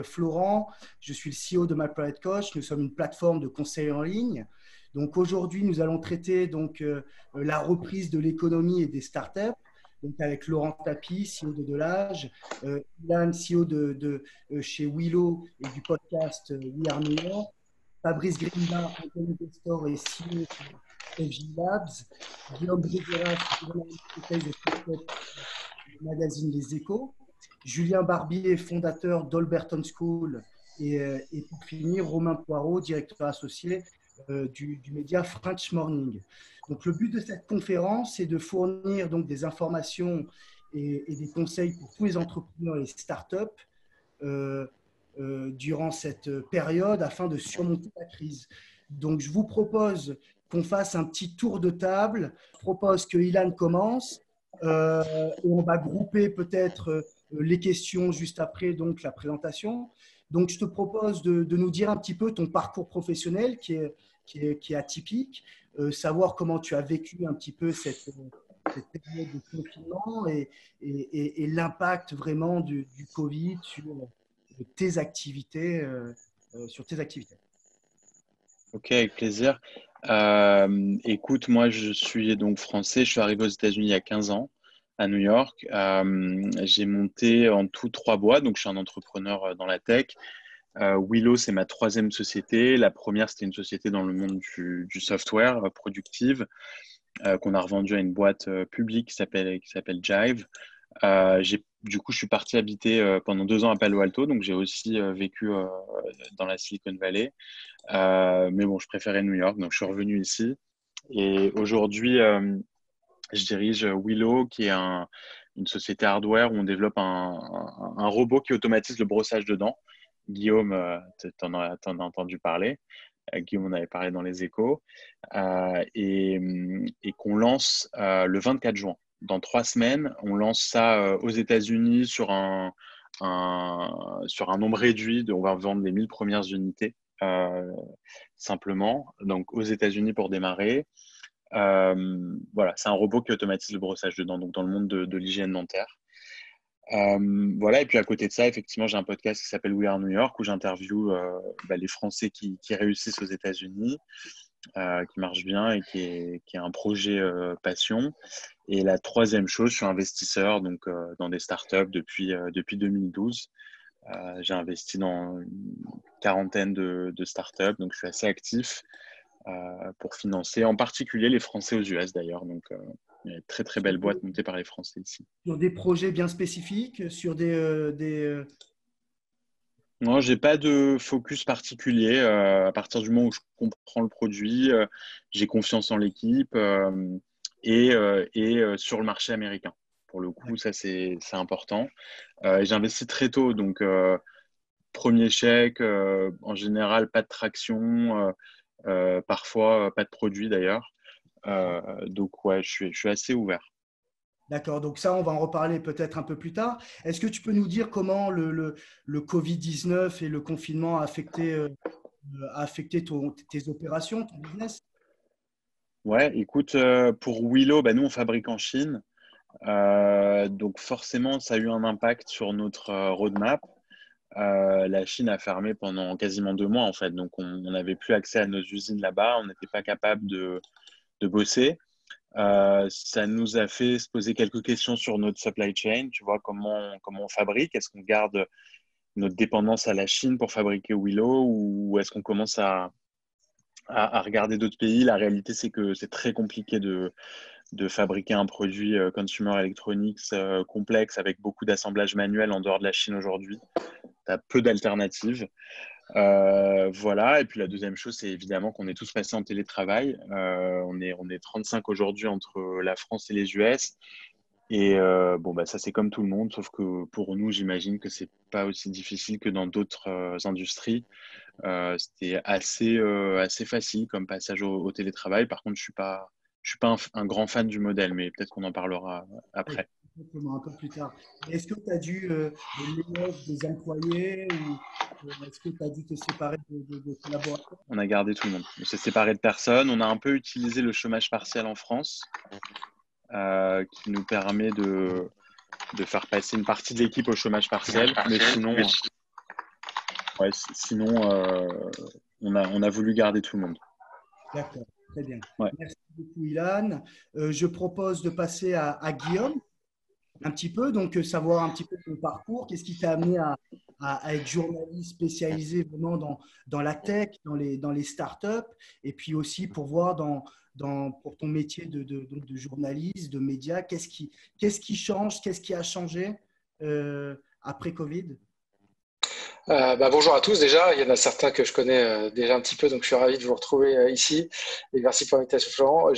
Florent, je suis le CEO de My Private Coach. Nous sommes une plateforme de conseil en ligne. Donc aujourd'hui, nous allons traiter la reprise de l'économie et des startups. Donc avec Laurent Tapie, CEO de Delage, Ilan, CEO chez Willow et du podcast We Are New York, Fabrice Grinda, Anthony Investor et CEO chez FJ Labs, Guillaume Brigeras, journaliste et startup du magazine Les Échos, Julien Barbier, fondateur d'Alberton School, et pour finir, Romain Poirot, directeur associé du média French Morning. Donc, le but de cette conférence est de fournir donc, des informations et des conseils pour tous les entrepreneurs et les startups durant cette période afin de surmonter la crise. Donc, je vous propose qu'on fasse un petit tour de table. Je propose que Ilan commence et on va grouper peut-être les questions juste après donc, la présentation. Donc, je te propose de nous dire un petit peu ton parcours professionnel qui est atypique, savoir comment tu as vécu un petit peu cette période de confinement et l'impact vraiment du Covid tes activités, sur tes activités. Ok, avec plaisir. Écoute, moi, je suis donc français. Je suis arrivé aux États-Unis il y a 15 ans, à New York. J'ai monté en tout 3 boîtes, donc je suis un entrepreneur dans la tech. Willow, c'est ma 3e société. La première, c'était une société dans le monde du software productive qu'on a revendue à une boîte publique qui s'appelle Jive. Du coup, je suis parti habiter pendant 2 ans à Palo Alto, donc j'ai aussi vécu dans la Silicon Valley. Mais bon, je préférais New York, donc je suis revenu ici. Et aujourd'hui, je dirige Willow, qui est une société hardware où on développe un robot qui automatise le brossage de dents. Guillaume, t'en as entendu parler. Guillaume en avait parlé dans les Échos. Et qu'on lance le 24 juin. Dans 3 semaines, on lance ça aux États-Unis sur un nombre réduit. On va vendre les 1000 premières unités simplement. Donc aux États-Unis pour démarrer. Voilà, c'est un robot qui automatise le brossage de dents, donc dans le monde de l'hygiène dentaire. Voilà, et puis à côté de ça, effectivement, j'ai un podcast qui s'appelle We Are New York où j'interviewe les Français qui réussissent aux États-Unis, qui marche bien et qui est un projet passion. Et la 3e chose, je suis investisseur donc, dans des startups depuis 2012. J'ai investi dans une quarantaine de startups, donc je suis assez actif pour financer, en particulier les Français aux US d'ailleurs. Donc, il y a une très très belle boîte montée par les Français ici. Sur des projets bien spécifiques, sur Non, j'ai pas de focus particulier. À partir du moment où je comprends le produit, j'ai confiance en l'équipe et sur le marché américain. Pour le coup, ça c'est important. J'ai investi très tôt, donc premier chèque, en général pas de traction, parfois pas de produit d'ailleurs. Donc ouais, je suis assez ouvert. D'accord, donc ça, on va en reparler peut-être un peu plus tard. Est-ce que tu peux nous dire comment le Covid-19 et le confinement a affecté tes opérations, ton business? Ouais, écoute, pour Willow, nous on fabrique en Chine. Donc forcément, ça a eu un impact sur notre roadmap. La Chine a fermé pendant quasiment 2 mois en fait, donc on n'avait plus accès à nos usines là-bas, on n'était pas capable de bosser. Ça nous a fait se poser quelques questions sur notre supply chain, tu vois, comment on fabrique, est-ce qu'on garde notre dépendance à la Chine pour fabriquer Willow ou est-ce qu'on commence à regarder d'autres pays? La réalité, c'est que c'est très compliqué de fabriquer un produit consumer electronics complexe avec beaucoup d'assemblage manuel en dehors de la Chine aujourd'hui. Tu as peu d'alternatives. Voilà. Et puis la deuxième chose, c'est évidemment qu'on est tous passés en télétravail. On est 35 aujourd'hui entre la France et les US. Et ça c'est comme tout le monde, sauf que pour nous, j'imagine que c'est pas aussi difficile que dans d'autres c'était assez facile comme passage au télétravail. Par contre, je suis pas un grand fan du modèle, mais peut-être qu'on en parlera après. Exactement, un peu plus tard. Est-ce que tu as dû lay off des employés ou est-ce que tu as dû te séparer de collaborateurs? On a gardé tout le monde. On s'est séparé de personne. On a un peu utilisé le chômage partiel en France, qui nous permet de faire passer une partie de l'équipe au chômage partiel. Mais sinon, Ouais, sinon, on a voulu garder tout le monde. D'accord, très bien. Ouais. Merci beaucoup, Ilan. Je propose de passer à Guillaume un petit peu, donc savoir un petit peu ton parcours, qu'est-ce qui t'a amené à être journaliste spécialisé vraiment dans la tech, dans les startups, et puis aussi pour voir pour ton métier donc de journaliste, de média, qu'est-ce qui change, qu'est-ce qui a changé après Covid? Bonjour à tous déjà, il y en a certains que je connais déjà un petit peu, donc je suis ravi de vous retrouver ici et merci pour l'invitation Florent.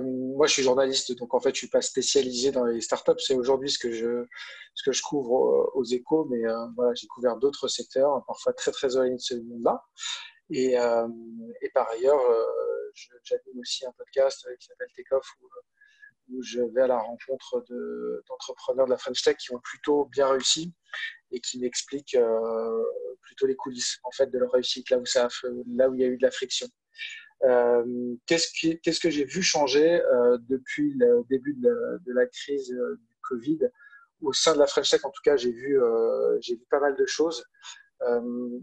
Moi je suis journaliste, donc en fait je suis pas spécialisé dans les startups, c'est aujourd'hui ce que je couvre aux Échos, mais voilà, j'ai couvert d'autres secteurs, parfois très très éloignés de ce monde-là. Et par ailleurs, j'anime aussi un podcast qui s'appelle Take Off où je vais à la rencontre d'entrepreneurs de la French Tech qui ont plutôt bien réussi et qui m'expliquent plutôt les coulisses en fait de leur réussite, là où il y a eu de la friction. Qu'est-ce que j'ai vu changer depuis le début de la crise du Covid au sein de la French Tech? En tout cas, j'ai vu pas mal de choses. Euh,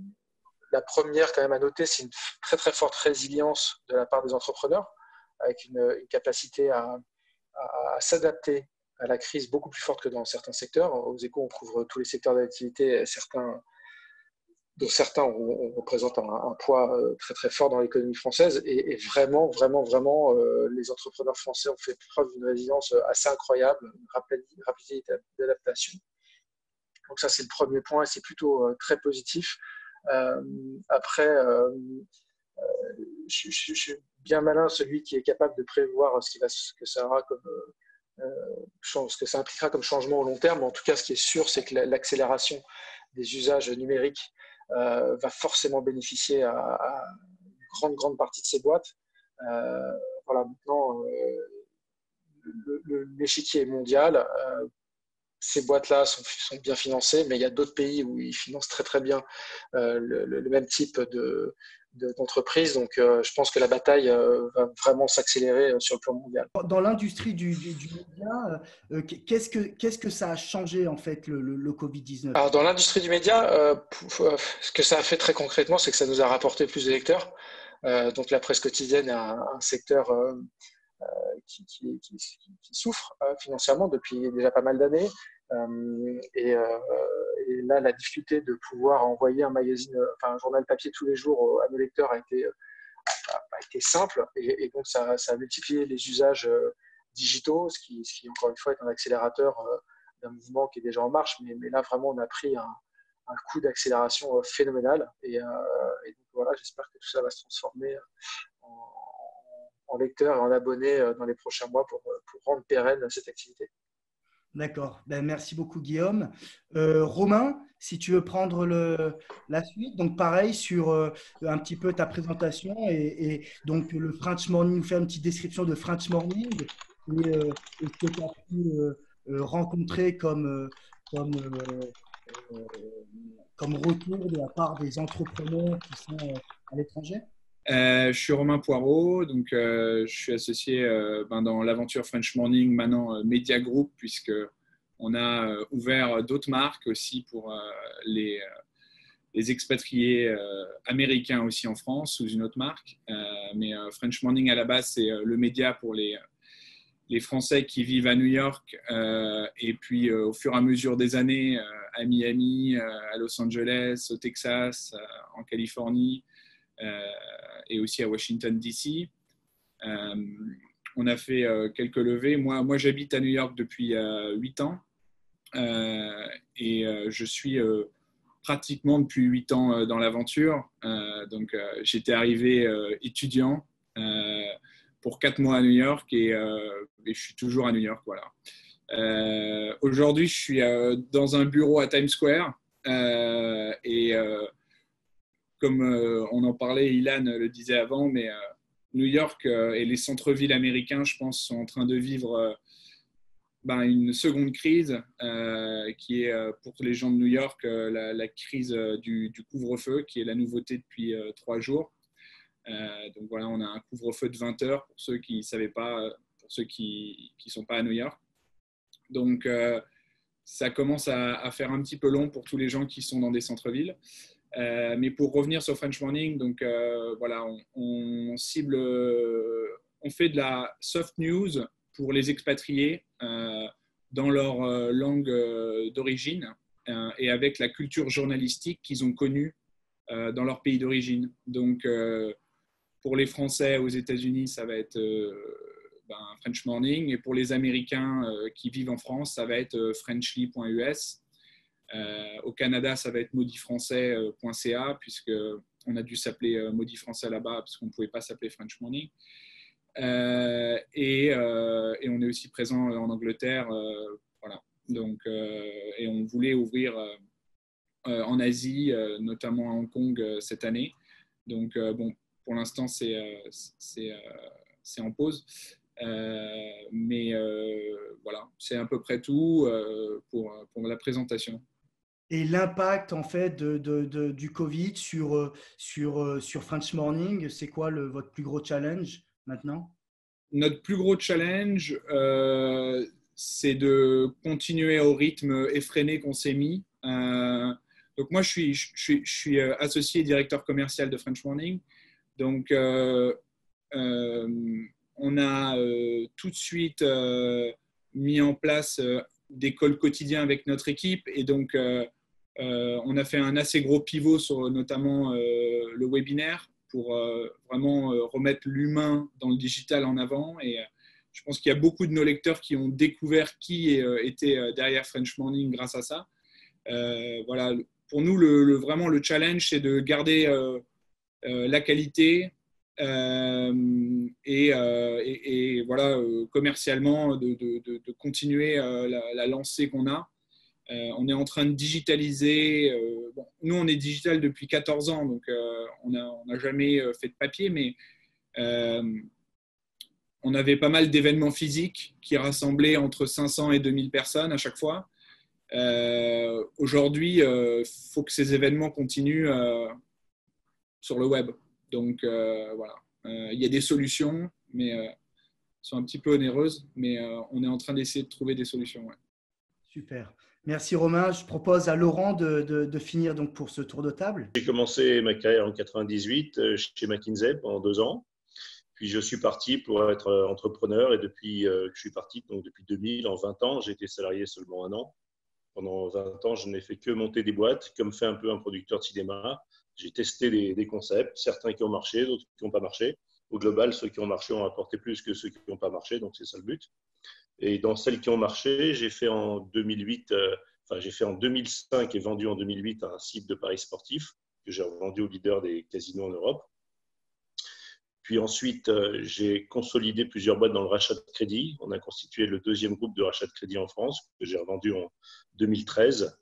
la première, quand même, à noter, c'est une très très forte résilience de la part des entrepreneurs, avec une capacité à s'adapter à la crise beaucoup plus forte que dans certains secteurs. Aux Échos, on couvre tous les secteurs d'activité, dont certains représentent un poids très très fort dans l'économie française. Et vraiment, vraiment, vraiment, les entrepreneurs français ont fait preuve d'une résilience assez incroyable, une rapidité d'adaptation. Donc ça, c'est le premier point et c'est plutôt très positif. Après, je suis bien malin celui qui est capable de prévoir ce que ça aura ce que ça impliquera comme changement au long terme. En tout cas, ce qui est sûr, c'est que l'accélération des usages numériques va forcément bénéficier à une grande partie de ces boîtes. Voilà, maintenant, l'échiquier est mondial. Ces boîtes-là sont bien financées, mais il y a d'autres pays où ils financent très très bien le même type d'entreprise. Donc, je pense que la bataille va vraiment s'accélérer sur le plan mondial. Dans l'industrie du média, qu'est-ce que ça a changé en fait le Covid-19? Alors, dans l'industrie du média, ce que ça a fait très concrètement, c'est que ça nous a rapporté plus de lecteurs. Donc, la presse quotidienne est un secteur qui souffre financièrement depuis déjà pas mal d'années. Et là, la difficulté de pouvoir envoyer un journal papier tous les jours à nos lecteurs a été simple. Et donc, ça a multiplié les usages digitaux, ce qui, encore une fois, est un accélérateur d'un mouvement qui est déjà en marche. Mais là, vraiment, on a pris un coup d'accélération phénoménal. Et donc, voilà, j'espère que tout ça va se transformer en lecteurs et en abonnés dans les prochains mois pour rendre pérenne cette activité. D'accord. Ben, merci beaucoup, Guillaume. Romain, si tu veux prendre la suite, donc pareil sur un petit peu ta présentation et donc le French Morning, nous faire une petite description de French Morning et ce que tu as pu rencontrer euh, comme retour de la part des entrepreneurs qui sont à l'étranger. Je suis Romain Poirot, donc je suis associé dans l'aventure French Morning, maintenant Media Group, puisque on a ouvert d'autres marques aussi pour les expatriés américains aussi en France sous une autre marque. Mais French Morning à la base, c'est le média pour les Français qui vivent à New York et puis au fur et à mesure des années à Miami, à Los Angeles, au Texas, en Californie. Et aussi à Washington, D.C. On a fait quelques levées. Moi, j'habite à New York depuis 8 ans et je suis pratiquement depuis 8 ans dans l'aventure. Donc, j'étais arrivé étudiant pour 4 mois à New York et je suis toujours à New York. Voilà. Aujourd'hui, je suis dans un bureau à Times Square et comme on en parlait, Ilan le disait avant, mais New York et les centres-villes américains, je pense, sont en train de vivre une seconde crise qui est pour les gens de New York la crise du couvre-feu, qui est la nouveauté depuis 3 jours. Donc voilà, on a un couvre-feu de 20 heures pour ceux qui ne savaient pas, pour ceux qui ne sont pas à New York. Donc ça commence à faire un petit peu long pour tous les gens qui sont dans des centres-villes. Mais pour revenir sur French Morning, donc voilà, on cible, on fait de la soft news pour les expatriés dans leur langue d'origine et avec la culture journalistique qu'ils ont connue dans leur pays d'origine. Donc, pour les Français aux États-Unis, ça va être French Morning, et pour les Américains qui vivent en France, ça va être frenchly.us. Au Canada, ça va être mauditfrançais.ca, puisqu'on a dû s'appeler Maudit Français là-bas, parce qu'on ne pouvait pas s'appeler French Morning. Et on est aussi présent en Angleterre. Voilà. Donc, et on voulait ouvrir en Asie, notamment à Hong Kong cette année. Donc, bon, pour l'instant, c'est en pause. Mais voilà, c'est à peu près tout pour la présentation. Et l'impact en fait du Covid sur French Morning, c'est quoi votre plus gros challenge maintenant? Notre plus gros challenge, c'est de continuer au rythme effréné qu'on s'est mis. Donc moi, je suis associé et directeur commercial de French Morning. Donc, on a tout de suite mis en place des calls quotidiens avec notre équipe. Et donc, on a fait un assez gros pivot sur notamment le webinaire pour vraiment remettre l'humain dans le digital en avant. Et je pense qu'il y a beaucoup de nos lecteurs qui ont découvert qui était derrière French Morning grâce à ça. Voilà. Pour nous, vraiment, le challenge, c'est de garder la qualité et voilà, commercialement, de continuer la lancée qu'on a. On est en train de digitaliser. Bon, nous, on est digital depuis 14 ans, donc on n'a jamais fait de papier, mais on avait pas mal d'événements physiques qui rassemblaient entre 500 et 2000 personnes à chaque fois. Aujourd'hui, il faut que ces événements continuent sur le web. Donc, voilà. Il y a des solutions, mais elles sont un petit peu onéreuses, mais on est en train d'essayer de trouver des solutions. Ouais. Super. Merci Romain. Je propose à Laurent de finir donc pour ce tour de table. J'ai commencé ma carrière en 98 chez McKinsey pendant 2 ans. Puis je suis parti pour être entrepreneur et depuis que je suis parti, donc depuis 2000, en 20 ans, j'ai été salarié seulement 1 an. Pendant 20 ans, je n'ai fait que monter des boîtes, comme fait un peu un producteur de cinéma. J'ai testé des concepts, certains qui ont marché, d'autres qui n'ont pas marché. Au global, ceux qui ont marché ont apporté plus que ceux qui n'ont pas marché, donc c'est ça le but. Et dans celles qui ont marché, j'ai fait en 2008, j'ai fait en 2005 et vendu en 2008 un site de paris sportifs que j'ai revendu au leader des casinos en Europe. Puis ensuite, j'ai consolidé plusieurs boîtes dans le rachat de crédit. On a constitué le 2e groupe de rachat de crédit en France que j'ai revendu en 2013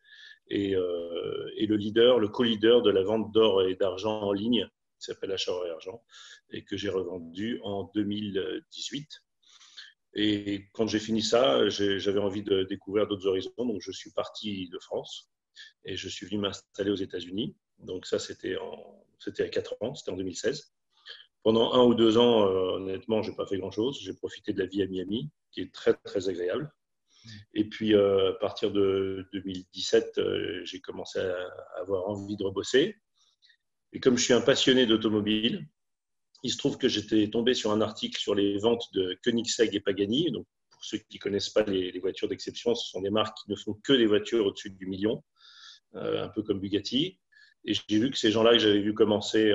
et le co-leader de la vente d'or et d'argent en ligne qui s'appelle Achat Or et Argent et que j'ai revendu en 2018. Et quand j'ai fini ça, j'avais envie de découvrir d'autres horizons. Donc, je suis parti de France et je suis venu m'installer aux États-Unis. Donc, ça, c'était à 4 ans, c'était en 2016. Pendant 1 ou 2 ans, honnêtement, je n'ai pas fait grand-chose. J'ai profité de la vie à Miami, qui est très, très agréable. Et puis, à partir de 2017, j'ai commencé à avoir envie de rebosser. Et comme je suis un passionné d'automobile, il se trouve que j'étais tombé sur un article sur les ventes de Koenigsegg et Pagani. Donc, pour ceux qui ne connaissent pas les voitures d'exception, ce sont des marques qui ne font que des voitures au-dessus du million, un peu comme Bugatti. Et j'ai vu que ces gens-là que j'avais vu commencer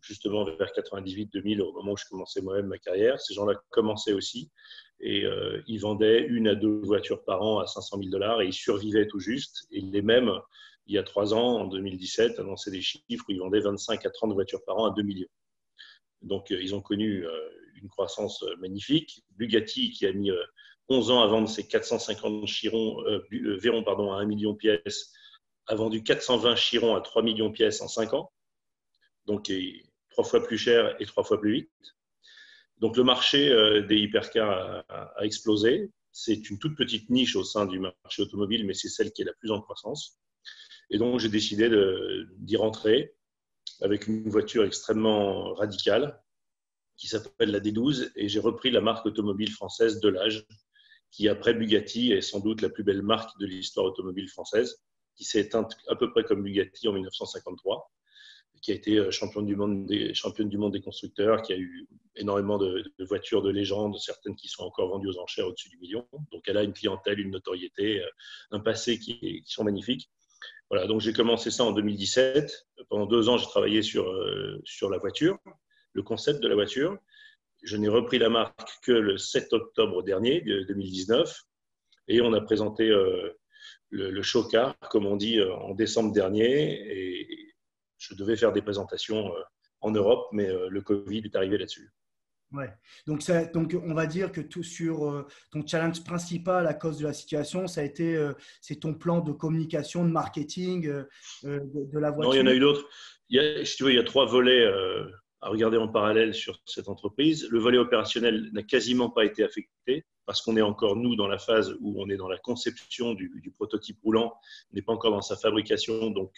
justement vers 98-2000, au moment où je commençais moi-même ma carrière, ces gens-là commençaient aussi. Et ils vendaient 1 à 2 voitures par an à 500 000 $ et ils survivaient tout juste. Et les mêmes, il y a 3 ans, en 2017, annonçaient des chiffres où ils vendaient 25 à 30 voitures par an à 2 millions. Donc, ils ont connu une croissance magnifique. Bugatti, qui a mis 11 ans à vendre ses 450 Veyron à 1 million de pièces, a vendu 420 Chiron à 3 millions de pièces en 5 ans. Donc, 3 fois plus cher et 3 fois plus vite. Donc, le marché des hypercars a explosé. C'est une toute petite niche au sein du marché automobile, mais c'est celle qui est la plus en croissance. Et donc, j'ai décidé d'y rentrer avec une voiture extrêmement radicale qui s'appelle la D12 et j'ai repris la marque automobile française Delage qui, après Bugatti, est sans doute la plus belle marque de l'histoire automobile française. qui s'est éteinte à peu près comme Bugatti en 1953, qui a été championne du monde des constructeurs, qui a eu énormément de voitures de légende, certaines qui sont encore vendues aux enchères au-dessus du million. Donc, elle a une clientèle, une notoriété, un passé qui sont magnifiques. Voilà, donc j'ai commencé ça en 2017. Pendant 2 ans, j'ai travaillé sur la voiture, le concept de la voiture. Je n'ai repris la marque que le 7 octobre dernier, 2019. Et on a présenté le showcar, comme on dit, en décembre dernier. Et je devais faire des présentations en Europe, mais le Covid est arrivé là-dessus. Ouais. Donc, on va dire que tout sur ton challenge principal à cause de la situation, ça a été c'est ton plan de communication, de marketing de la voiture. Non, il y en a eu d'autres. Si tu veux, il y a 3 volets à regarder en parallèle sur cette entreprise. Le volet opérationnel n'a quasiment pas été affecté parce qu'on est encore, nous, dans la phase où on est dans la conception du prototype roulant. On n'est pas encore dans sa fabrication, donc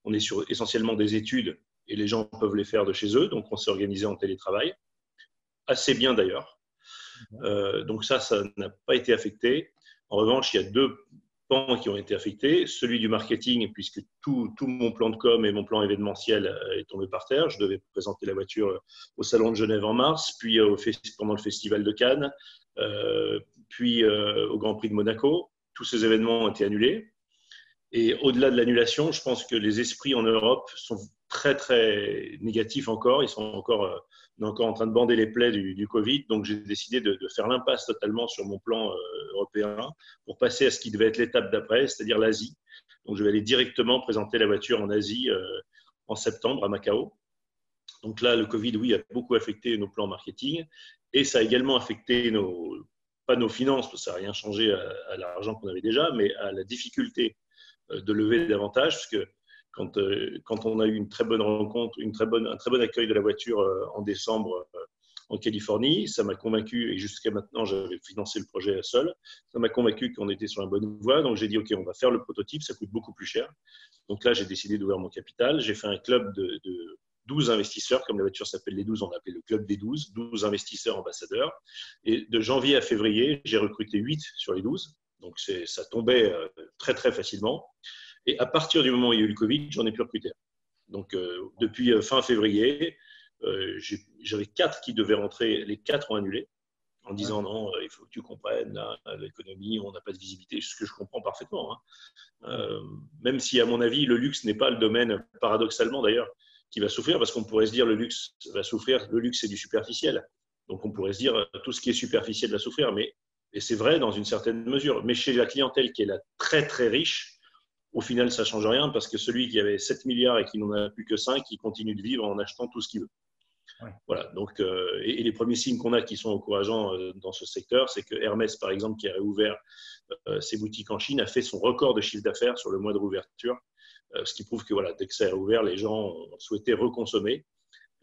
on est sur essentiellement des études et les gens peuvent les faire de chez eux. Donc, on s'est organisé en télétravail. Assez bien d'ailleurs. Donc ça n'a pas été affecté. En revanche, il y a 2 pans qui ont été affectés. Celui du marketing, puisque tout mon plan de com et mon plan événementiel est tombé par terre. Je devais présenter la voiture au Salon de Genève en mars, puis pendant le Festival de Cannes, puis au Grand Prix de Monaco. Tous ces événements ont été annulés. Et au-delà de l'annulation, je pense que les esprits en Europe sont très, très négatifs encore. Ils sont encore en train de bander les plaies du Covid. Donc, j'ai décidé de faire l'impasse totalement sur mon plan européen pour passer à ce qui devait être l'étape d'après, c'est-à-dire l'Asie. Donc, je vais aller directement présenter la voiture en Asie en septembre à Macao. Donc là, le Covid, oui, a beaucoup affecté nos plans marketing et ça a également affecté pas nos finances, parce que ça n'a rien changé à l'argent qu'on avait déjà, mais à la difficulté de lever davantage, parce que quand on a eu une très bonne rencontre, un très bon accueil de la voiture en décembre en Californie, ça m'a convaincu, et jusqu'à maintenant, j'avais financé le projet seul, ça m'a convaincu qu'on était sur la bonne voie. Donc, j'ai dit, OK, on va faire le prototype, ça coûte beaucoup plus cher. Donc là, j'ai décidé d'ouvrir mon capital. J'ai fait un club de 12 investisseurs, comme la voiture s'appelle les 12, on l'a appelé le club des 12 investisseurs ambassadeurs. Et de janvier à février, j'ai recruté 8 sur les 12. Donc, ça tombait très, très facilement. Et à partir du moment où il y a eu le Covid, j'en ai plus recruté. Donc, depuis fin février, j'avais 4 qui devaient rentrer. Les 4 ont annulé en disant non, il faut que tu comprennes, l'économie, on n'a pas de visibilité, ce que je comprends parfaitement. Même si, à mon avis, le luxe n'est pas le domaine, paradoxalement d'ailleurs, qui va souffrir, parce qu'on pourrait se dire le luxe va souffrir, le luxe c'est du superficiel. Donc, on pourrait se dire tout ce qui est superficiel va souffrir, et c'est vrai dans une certaine mesure. Mais chez la clientèle qui est là très, très riche, au final, ça ne change rien parce que celui qui avait 7 milliards et qui n'en a plus que 5, il continue de vivre en achetant tout ce qu'il veut. Ouais. Voilà. Donc, et les premiers signes qu'on a qui sont encourageants dans ce secteur, c'est que Hermès, par exemple, qui a réouvert ses boutiques en Chine, a fait son record de chiffre d'affaires sur le mois de réouverture, ce qui prouve que voilà, dès que ça a réouvert, les gens ont souhaité reconsommer.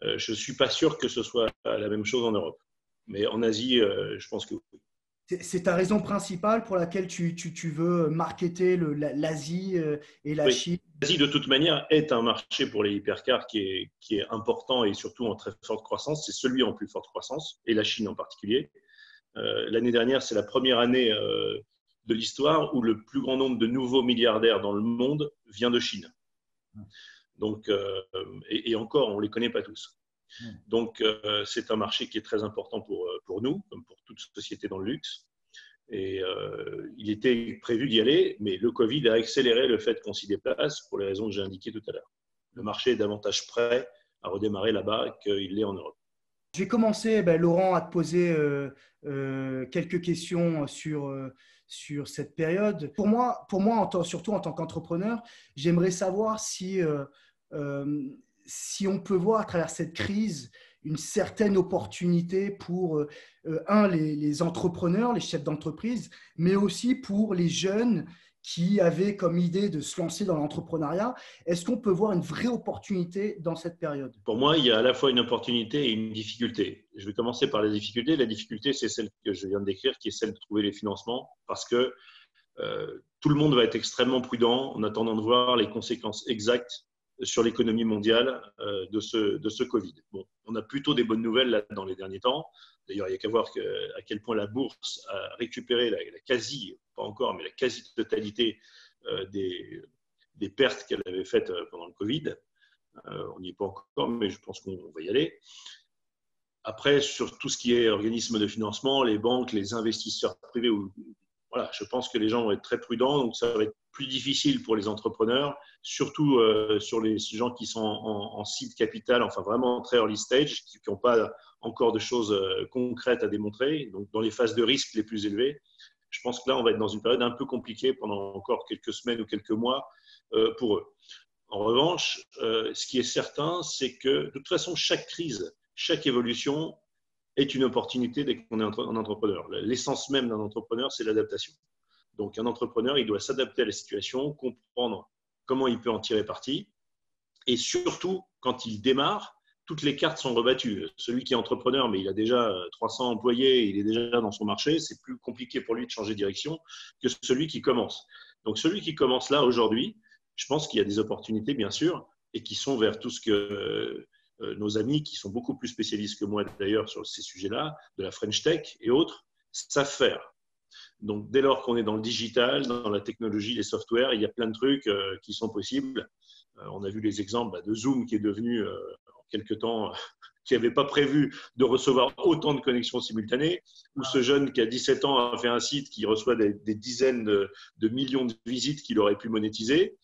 Je ne suis pas sûr que ce soit la même chose en Europe. Mais en Asie, je pense que oui. C'est ta raison principale pour laquelle tu veux marketer l'Asie et la Chine? L'Asie, de toute manière, est un marché pour les hypercars qui est important et surtout en très forte croissance. C'est celui en plus forte croissance, et la Chine en particulier. L'année dernière, c'est la première année de l'histoire où le plus grand nombre de nouveaux milliardaires dans le monde vient de Chine. Donc, et encore, on ne les connaît pas tous. Donc, c'est un marché qui est très important pour nous, comme pour toute société dans le luxe. Et il était prévu d'y aller, mais le Covid a accéléré le fait qu'on s'y déplace pour les raisons que j'ai indiquées tout à l'heure. Le marché est davantage prêt à redémarrer là-bas qu'il l'est en Europe. Je vais commencer, Laurent, à te poser quelques questions sur cette période. Pour moi surtout en tant qu'entrepreneur, j'aimerais savoir si on peut voir à travers cette crise une certaine opportunité pour, les entrepreneurs, les chefs d'entreprise, mais aussi pour les jeunes qui avaient comme idée de se lancer dans l'entrepreneuriat. Est-ce qu'on peut voir une vraie opportunité dans cette période? Pour moi, il y a à la fois une opportunité et une difficulté. Je vais commencer par la difficulté. La difficulté, c'est celle que je viens de décrire, qui est celle de trouver les financements, parce que tout le monde va être extrêmement prudent en attendant de voir les conséquences exactes sur l'économie mondiale de ce Covid. Bon, on a plutôt des bonnes nouvelles là, dans les derniers temps. D'ailleurs, il n'y a qu'à voir à quel point la bourse a récupéré la quasi, pas encore, mais la quasi-totalité des pertes qu'elle avait faites pendant le Covid. On n'y est pas encore, mais je pense qu'on va y aller. Après, sur tout ce qui est organismes de financement, les banques, les investisseurs privés, voilà, je pense que les gens vont être très prudents, donc ça va être plus difficile pour les entrepreneurs, surtout sur les gens qui sont en seed capital, enfin vraiment très early stage, qui n'ont pas encore de choses concrètes à démontrer, donc dans les phases de risque les plus élevées. Je pense que là, on va être dans une période un peu compliquée pendant encore quelques semaines ou quelques mois pour eux. En revanche, ce qui est certain, c'est que de toute façon, chaque crise, chaque évolution est une opportunité dès qu'on est un entrepreneur. L'essence même d'un entrepreneur, c'est l'adaptation. Donc, un entrepreneur, il doit s'adapter à la situation, comprendre comment il peut en tirer parti. Et surtout, quand il démarre, toutes les cartes sont rebattues. Celui qui est entrepreneur, mais il a déjà 300 employés, il est déjà dans son marché, c'est plus compliqué pour lui de changer de direction que celui qui commence. Donc, celui qui commence là, aujourd'hui, je pense qu'il y a des opportunités, bien sûr, et qui sont vers tout ce que nos amis, qui sont beaucoup plus spécialistes que moi d'ailleurs sur ces sujets-là, de la French Tech et autres, savent faire. Donc, dès lors qu'on est dans le digital, dans la technologie, les softwares, il y a plein de trucs qui sont possibles. On a vu les exemples de Zoom qui est devenu, en quelque temps, qui n'avait pas prévu de recevoir autant de connexions simultanées, ou ce jeune qui a 17 ans a fait un site qui reçoit des dizaines de millions de visites qu'il aurait pu monétiser.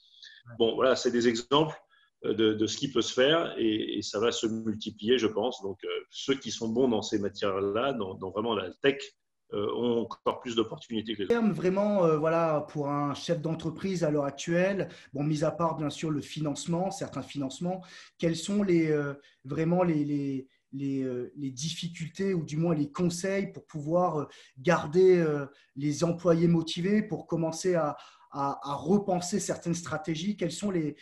Bon, voilà, c'est des exemples de ce qui peut se faire et ça va se multiplier, je pense. Donc, ceux qui sont bons dans ces matières-là, dans vraiment la tech, ont encore plus d'opportunités que les autres. Vraiment, voilà, pour un chef d'entreprise à l'heure actuelle, bon, mis à part bien sûr le financement, certains financements, quelles sont vraiment les difficultés ou du moins les conseils pour pouvoir garder les employés motivés, pour commencer à repenser certaines stratégies? Quels sont les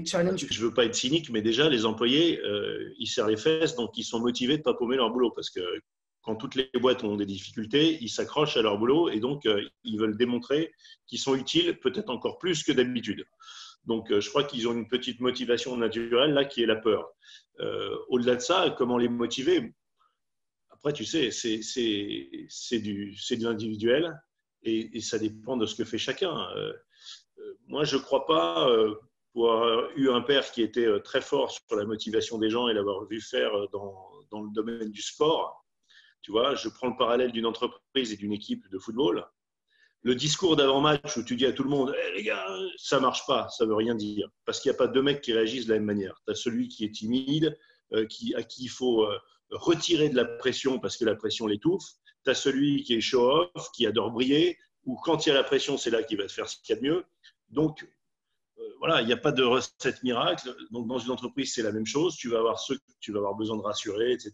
challenges? Je ne veux pas être cynique, mais déjà, les employés, ils serrent les fesses, donc ils sont motivés de ne pas paumer leur boulot parce que quand toutes les boîtes ont des difficultés, ils s'accrochent à leur boulot et donc ils veulent démontrer qu'ils sont utiles, peut-être encore plus que d'habitude. Donc, je crois qu'ils ont une petite motivation naturelle là qui est la peur. Au-delà de ça, comment les motiver? Après, tu sais, c'est de l'individuel et ça dépend de ce que fait chacun. Moi, je ne crois pas, pour avoir eu un père qui était très fort sur la motivation des gens et l'avoir vu faire dans le domaine du sport. Tu vois, je prends le parallèle d'une entreprise et d'une équipe de football. Le discours d'avant-match où tu dis à tout le monde hey, « les gars, ça ne marche pas », ça ne veut rien dire. Parce qu'il n'y a pas deux mecs qui réagissent de la même manière. Tu as celui qui est timide, à qui il faut retirer de la pression parce que la pression l'étouffe. Tu as celui qui est show-off, qui adore briller, ou quand il y a la pression, c'est là qu'il va te faire ce qu'il y a de mieux. Donc, voilà, il n'y a pas de recette miracle. Donc, dans une entreprise, c'est la même chose. Tu vas avoir ceux que tu vas avoir besoin de rassurer, etc.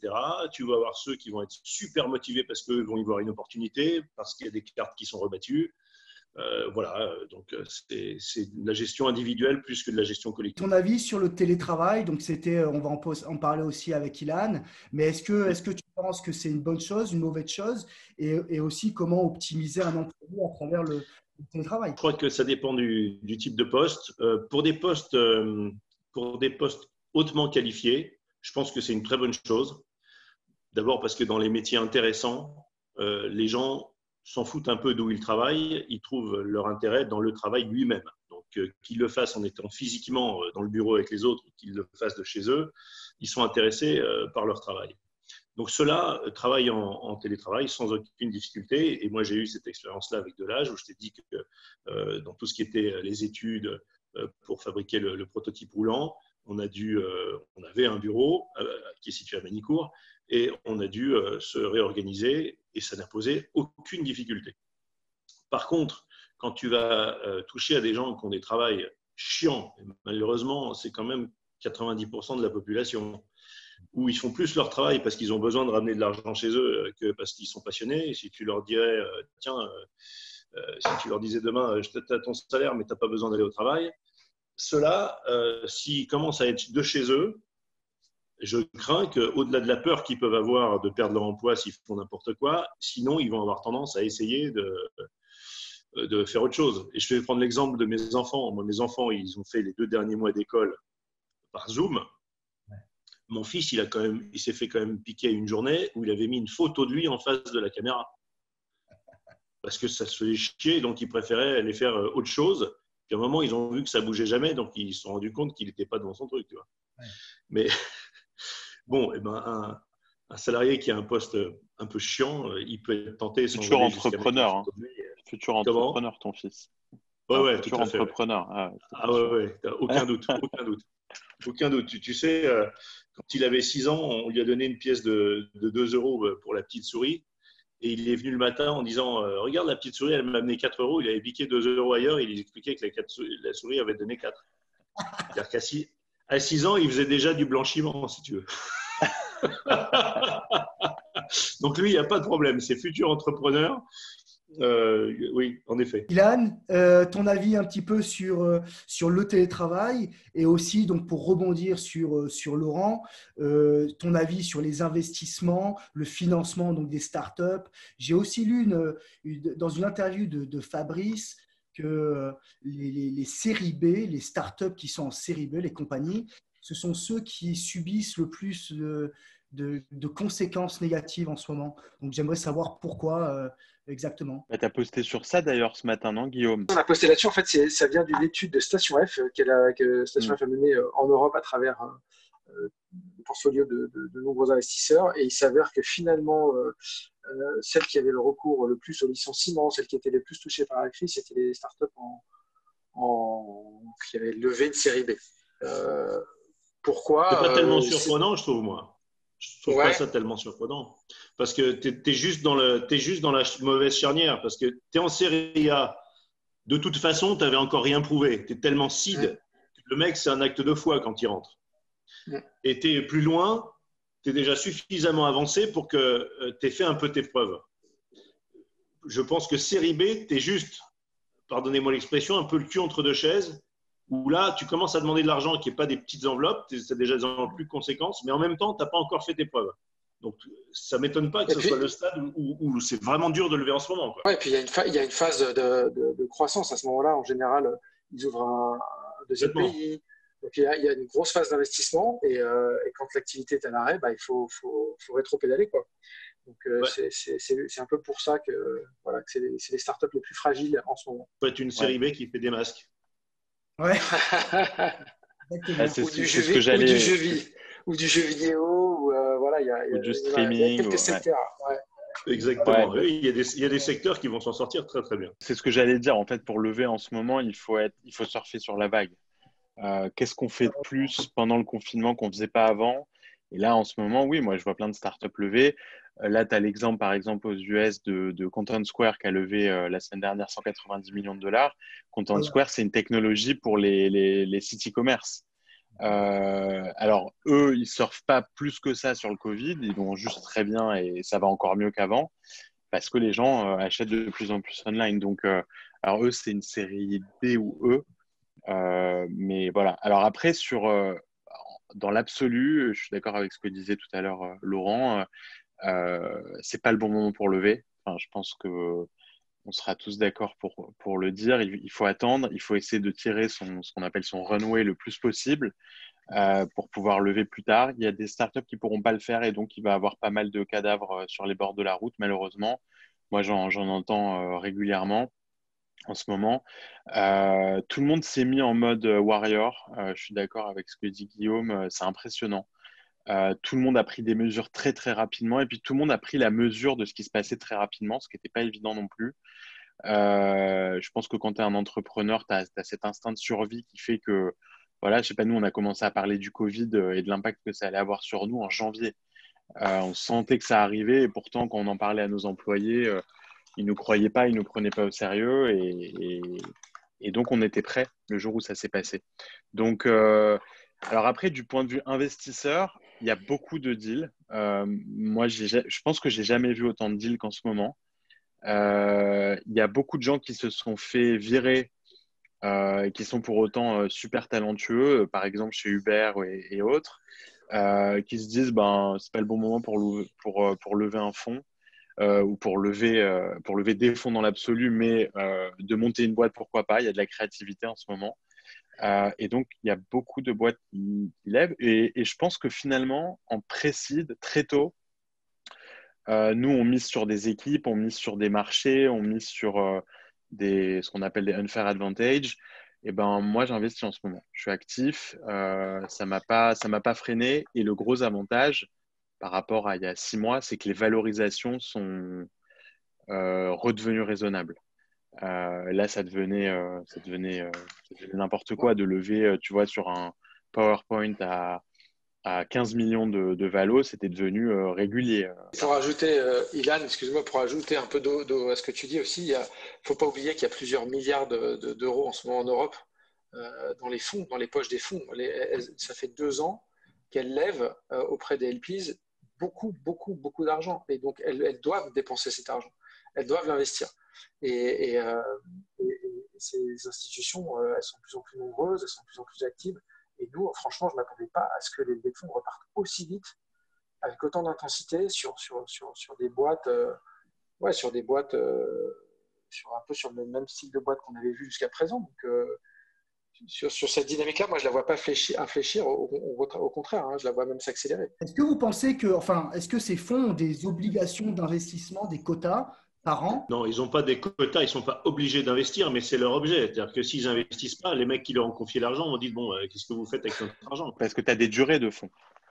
Tu vas avoir ceux qui vont être super motivés parce qu'eux vont y voir une opportunité, parce qu'il y a des cartes qui sont rebattues. Voilà, donc c'est de la gestion individuelle plus que de la gestion collective. Ton avis sur le télétravail, donc c'était, on va en parler aussi avec Ilan, mais est-ce que tu penses que c'est une bonne chose, une mauvaise chose, et aussi comment optimiser un employé à travers le télétravail? Je crois que ça dépend du type de poste. Pour des postes hautement qualifiés, je pense que c'est une très bonne chose. D'abord parce que dans les métiers intéressants, les gens s'en foutent un peu d'où ils travaillent, ils trouvent leur intérêt dans le travail lui-même. Donc, qu'ils le fassent en étant physiquement dans le bureau avec les autres, qu'ils le fassent de chez eux, ils sont intéressés par leur travail. Donc, ceux-là travaillent en télétravail sans aucune difficulté. Et moi, j'ai eu cette expérience-là avec Delage où je t'ai dit que dans tout ce qui était les études pour fabriquer le prototype roulant, on avait un bureau qui est situé à Manicourt et on a dû se réorganiser et ça n'a posé aucune difficulté. Par contre, quand tu vas toucher à des gens qui ont des travails chiants, et malheureusement, c'est quand même 90% de la population, où ils font plus leur travail parce qu'ils ont besoin de ramener de l'argent chez eux que parce qu'ils sont passionnés. Et si tu leur dirais, tiens, si tu leur disais demain, je t'aide ton salaire, mais tu n'as pas besoin d'aller au travail, ceux-là, s'ils commencent à être de chez eux, je crains qu'au-delà de la peur qu'ils peuvent avoir de perdre leur emploi s'ils font n'importe quoi, sinon ils vont avoir tendance à essayer de faire autre chose. Et je vais prendre l'exemple de mes enfants. Moi, mes enfants, ils ont fait les 2 derniers mois d'école par Zoom. Mon fils, il s'est fait quand même piquer une journée où il avait mis une photo de lui en face de la caméra. Parce que ça se faisait chier, donc il préférait aller faire autre chose. Puis à un moment, ils ont vu que ça bougeait jamais, donc ils se sont rendus compte qu'il n'était pas devant son truc, tu vois. Ouais. Mais bon, eh ben, un salarié qui a un poste un peu chiant, il peut être tenté sans futur entrepreneur, hein. Futur entrepreneur, ton fils. Ouais, futur tout à fait. Entrepreneur. Ouais, aucun doute, aucun doute. Aucun doute. Tu sais, quand il avait 6 ans, on lui a donné une pièce de 2 euros pour la petite souris. Et il est venu le matin en disant regarde, la petite souris, elle m'a amené 4 euros. Il avait piqué 2 euros ailleurs et il expliquait que la souris avait donné 4. C'est-à-dire qu'à 6 ans, il faisait déjà du blanchiment, si tu veux. Donc lui, il n'y a pas de problème. C'est futur entrepreneur. Oui, en effet. Ilan, ton avis un petit peu sur le télétravail et aussi, donc, pour rebondir sur Laurent, ton avis sur les investissements, le financement donc, des startups. J'ai aussi lu dans une interview de Fabrice que les séries B, les startups qui sont en série B, les compagnies, ce sont ceux qui subissent le plus de conséquences négatives en ce moment. Donc, j'aimerais savoir pourquoi exactement. Tu as posté sur ça d'ailleurs ce matin, non, Guillaume? On a posté là-dessus. En fait, ça vient d'une étude de Station F que Station F a menée en Europe à travers le portfolio de nombreux investisseurs. Et il s'avère que finalement, celles qui avaient le recours le plus au licenciement, celles qui étaient les plus touchées par la crise, c'était les startups qui avaient levé une série B. Pourquoi? C'est pas tellement surprenant, je trouve, moi. Je trouve pas ça tellement surprenant. Parce que tu es juste dans la mauvaise charnière. Parce que tu es en série A. De toute façon, tu n'avais encore rien prouvé. Tu es tellement seed que le mec, c'est un acte de foi quand il rentre. Et tu es plus loin, tu es déjà suffisamment avancé pour que tu aies fait un peu tes preuves. Je pense que série B, tu es juste, pardonnez-moi l'expression, un peu le cul entre deux chaises. Où là, tu commences à demander de l'argent qui n'est pas des petites enveloppes, c'est déjà des enveloppes plus de conséquences, mais en même temps, tu n'as pas encore fait tes preuves. Donc, ça ne m'étonne pas que ce soit le stade où c'est vraiment dur de lever en ce moment. Oui, et puis il y a une phase de croissance. À ce moment-là, en général, ils ouvrent un deuxième pays. Donc, il y a une grosse phase d'investissement et quand l'activité est à l'arrêt, il faut rétro-pédaler, quoi. Donc, c'est un peu pour ça que c'est les startups les plus fragiles en ce moment. Il faut être une série B qui fait des masques. Ouais. C'est ce que j'allais. Ou du jeu vidéo, ou du streaming. Il y a quelques secteurs. Exactement. Ouais. Il y a des secteurs qui vont s'en sortir très très bien. C'est ce que j'allais dire. En fait, pour lever en ce moment, il faut surfer sur la vague. Qu'est-ce qu'on fait de plus pendant le confinement qu'on ne faisait pas avant? Et là, en ce moment, oui, moi, je vois plein de startups lever. Là, tu as l'exemple, par exemple, aux US de Content Square qui a levé la semaine dernière 190 millions de dollars. Content Square, c'est une technologie pour les sites e-commerce. Alors, eux, ils ne surfent pas plus que ça sur le Covid. Ils vont juste très bien et ça va encore mieux qu'avant parce que les gens achètent de plus en plus online. Donc, alors eux, c'est une série B ou E. Mais voilà. Alors après, dans l'absolu, je suis d'accord avec ce que disait tout à l'heure Laurent. C'est pas le bon moment pour lever. Enfin, je pense que on sera tous d'accord pour le dire. Il faut attendre. Il faut essayer de tirer ce qu'on appelle son runway le plus possible pour pouvoir lever plus tard. Il y a des startups qui pourront pas le faire et donc il va y avoir pas mal de cadavres sur les bords de la route, malheureusement. Moi, j'en entends régulièrement. En ce moment, tout le monde s'est mis en mode warrior. Je suis d'accord avec ce que dit Guillaume, c'est impressionnant. Tout le monde a pris des mesures très très rapidement et puis tout le monde a pris la mesure de ce qui se passait très rapidement, ce qui n'était pas évident non plus. Je pense que quand tu es un entrepreneur, tu as cet instinct de survie qui fait que, voilà, je sais pas, nous on a commencé à parler du Covid et de l'impact que ça allait avoir sur nous en janvier. On sentait que ça arrivait et pourtant quand on en parlait à nos employés, ils ne nous croyaient pas, ils ne nous prenaient pas au sérieux et donc on était prêts le jour où ça s'est passé. Donc, alors après, du point de vue investisseur, il y a beaucoup de deals. Moi, je pense que j'ai jamais vu autant de deals qu'en ce moment. Il y a beaucoup de gens qui se sont fait virer et qui sont pour autant super talentueux, par exemple chez Uber et autres, qui se disent c'est pas le bon moment pour lever un fonds. Ou pour lever des fonds dans l'absolu, mais de monter une boîte, pourquoi pas. Il y a de la créativité en ce moment. Et donc, il y a beaucoup de boîtes qui lèvent. Et je pense que finalement, en pré-seed, très tôt, nous, on mise sur des équipes, on mise sur des marchés, on mise sur ce qu'on appelle des unfair advantage. Eh ben, moi, j'investis en ce moment. Je suis actif. Ça m'a pas freiné. Et le gros avantage par rapport à il y a 6 mois, c'est que les valorisations sont redevenues raisonnables. Là, ça devenait n'importe quoi de lever, tu vois, sur un PowerPoint à 15 millions de valo, c'était devenu régulier. Pour rajouter, Ilan, excuse-moi, pour ajouter un peu d'eau à ce que tu dis aussi, il ne faut pas oublier qu'il y a plusieurs milliards d'euros en ce moment en Europe dans les fonds, dans les poches des fonds. Ça fait 2 ans qu'elles lèvent auprès des LPs beaucoup, beaucoup, beaucoup d'argent. Et donc, elles doivent dépenser cet argent. Elles doivent l'investir. Et ces institutions, elles sont de plus en plus nombreuses, elles sont de plus en plus actives. Et nous, franchement, je ne m'attendais pas à ce que les levées de fonds repartent aussi vite avec autant d'intensité sur des boîtes, sur des boîtes, un peu sur le même style de boîte qu'on avait vu jusqu'à présent. Donc, sur cette dynamique-là, moi, je ne la vois pas infléchir, au contraire, hein, je la vois même s'accélérer. Est-ce que vous pensez est-ce que ces fonds ont des obligations d'investissement, des quotas par an? Non, ils n'ont pas des quotas, ils ne sont pas obligés d'investir, mais c'est leur objet. C'est-à-dire que s'ils n'investissent pas, les mecs qui leur ont confié l'argent vont dire, bon, qu'est-ce que vous faites avec notre argent? Parce que tu as des durées de fonds.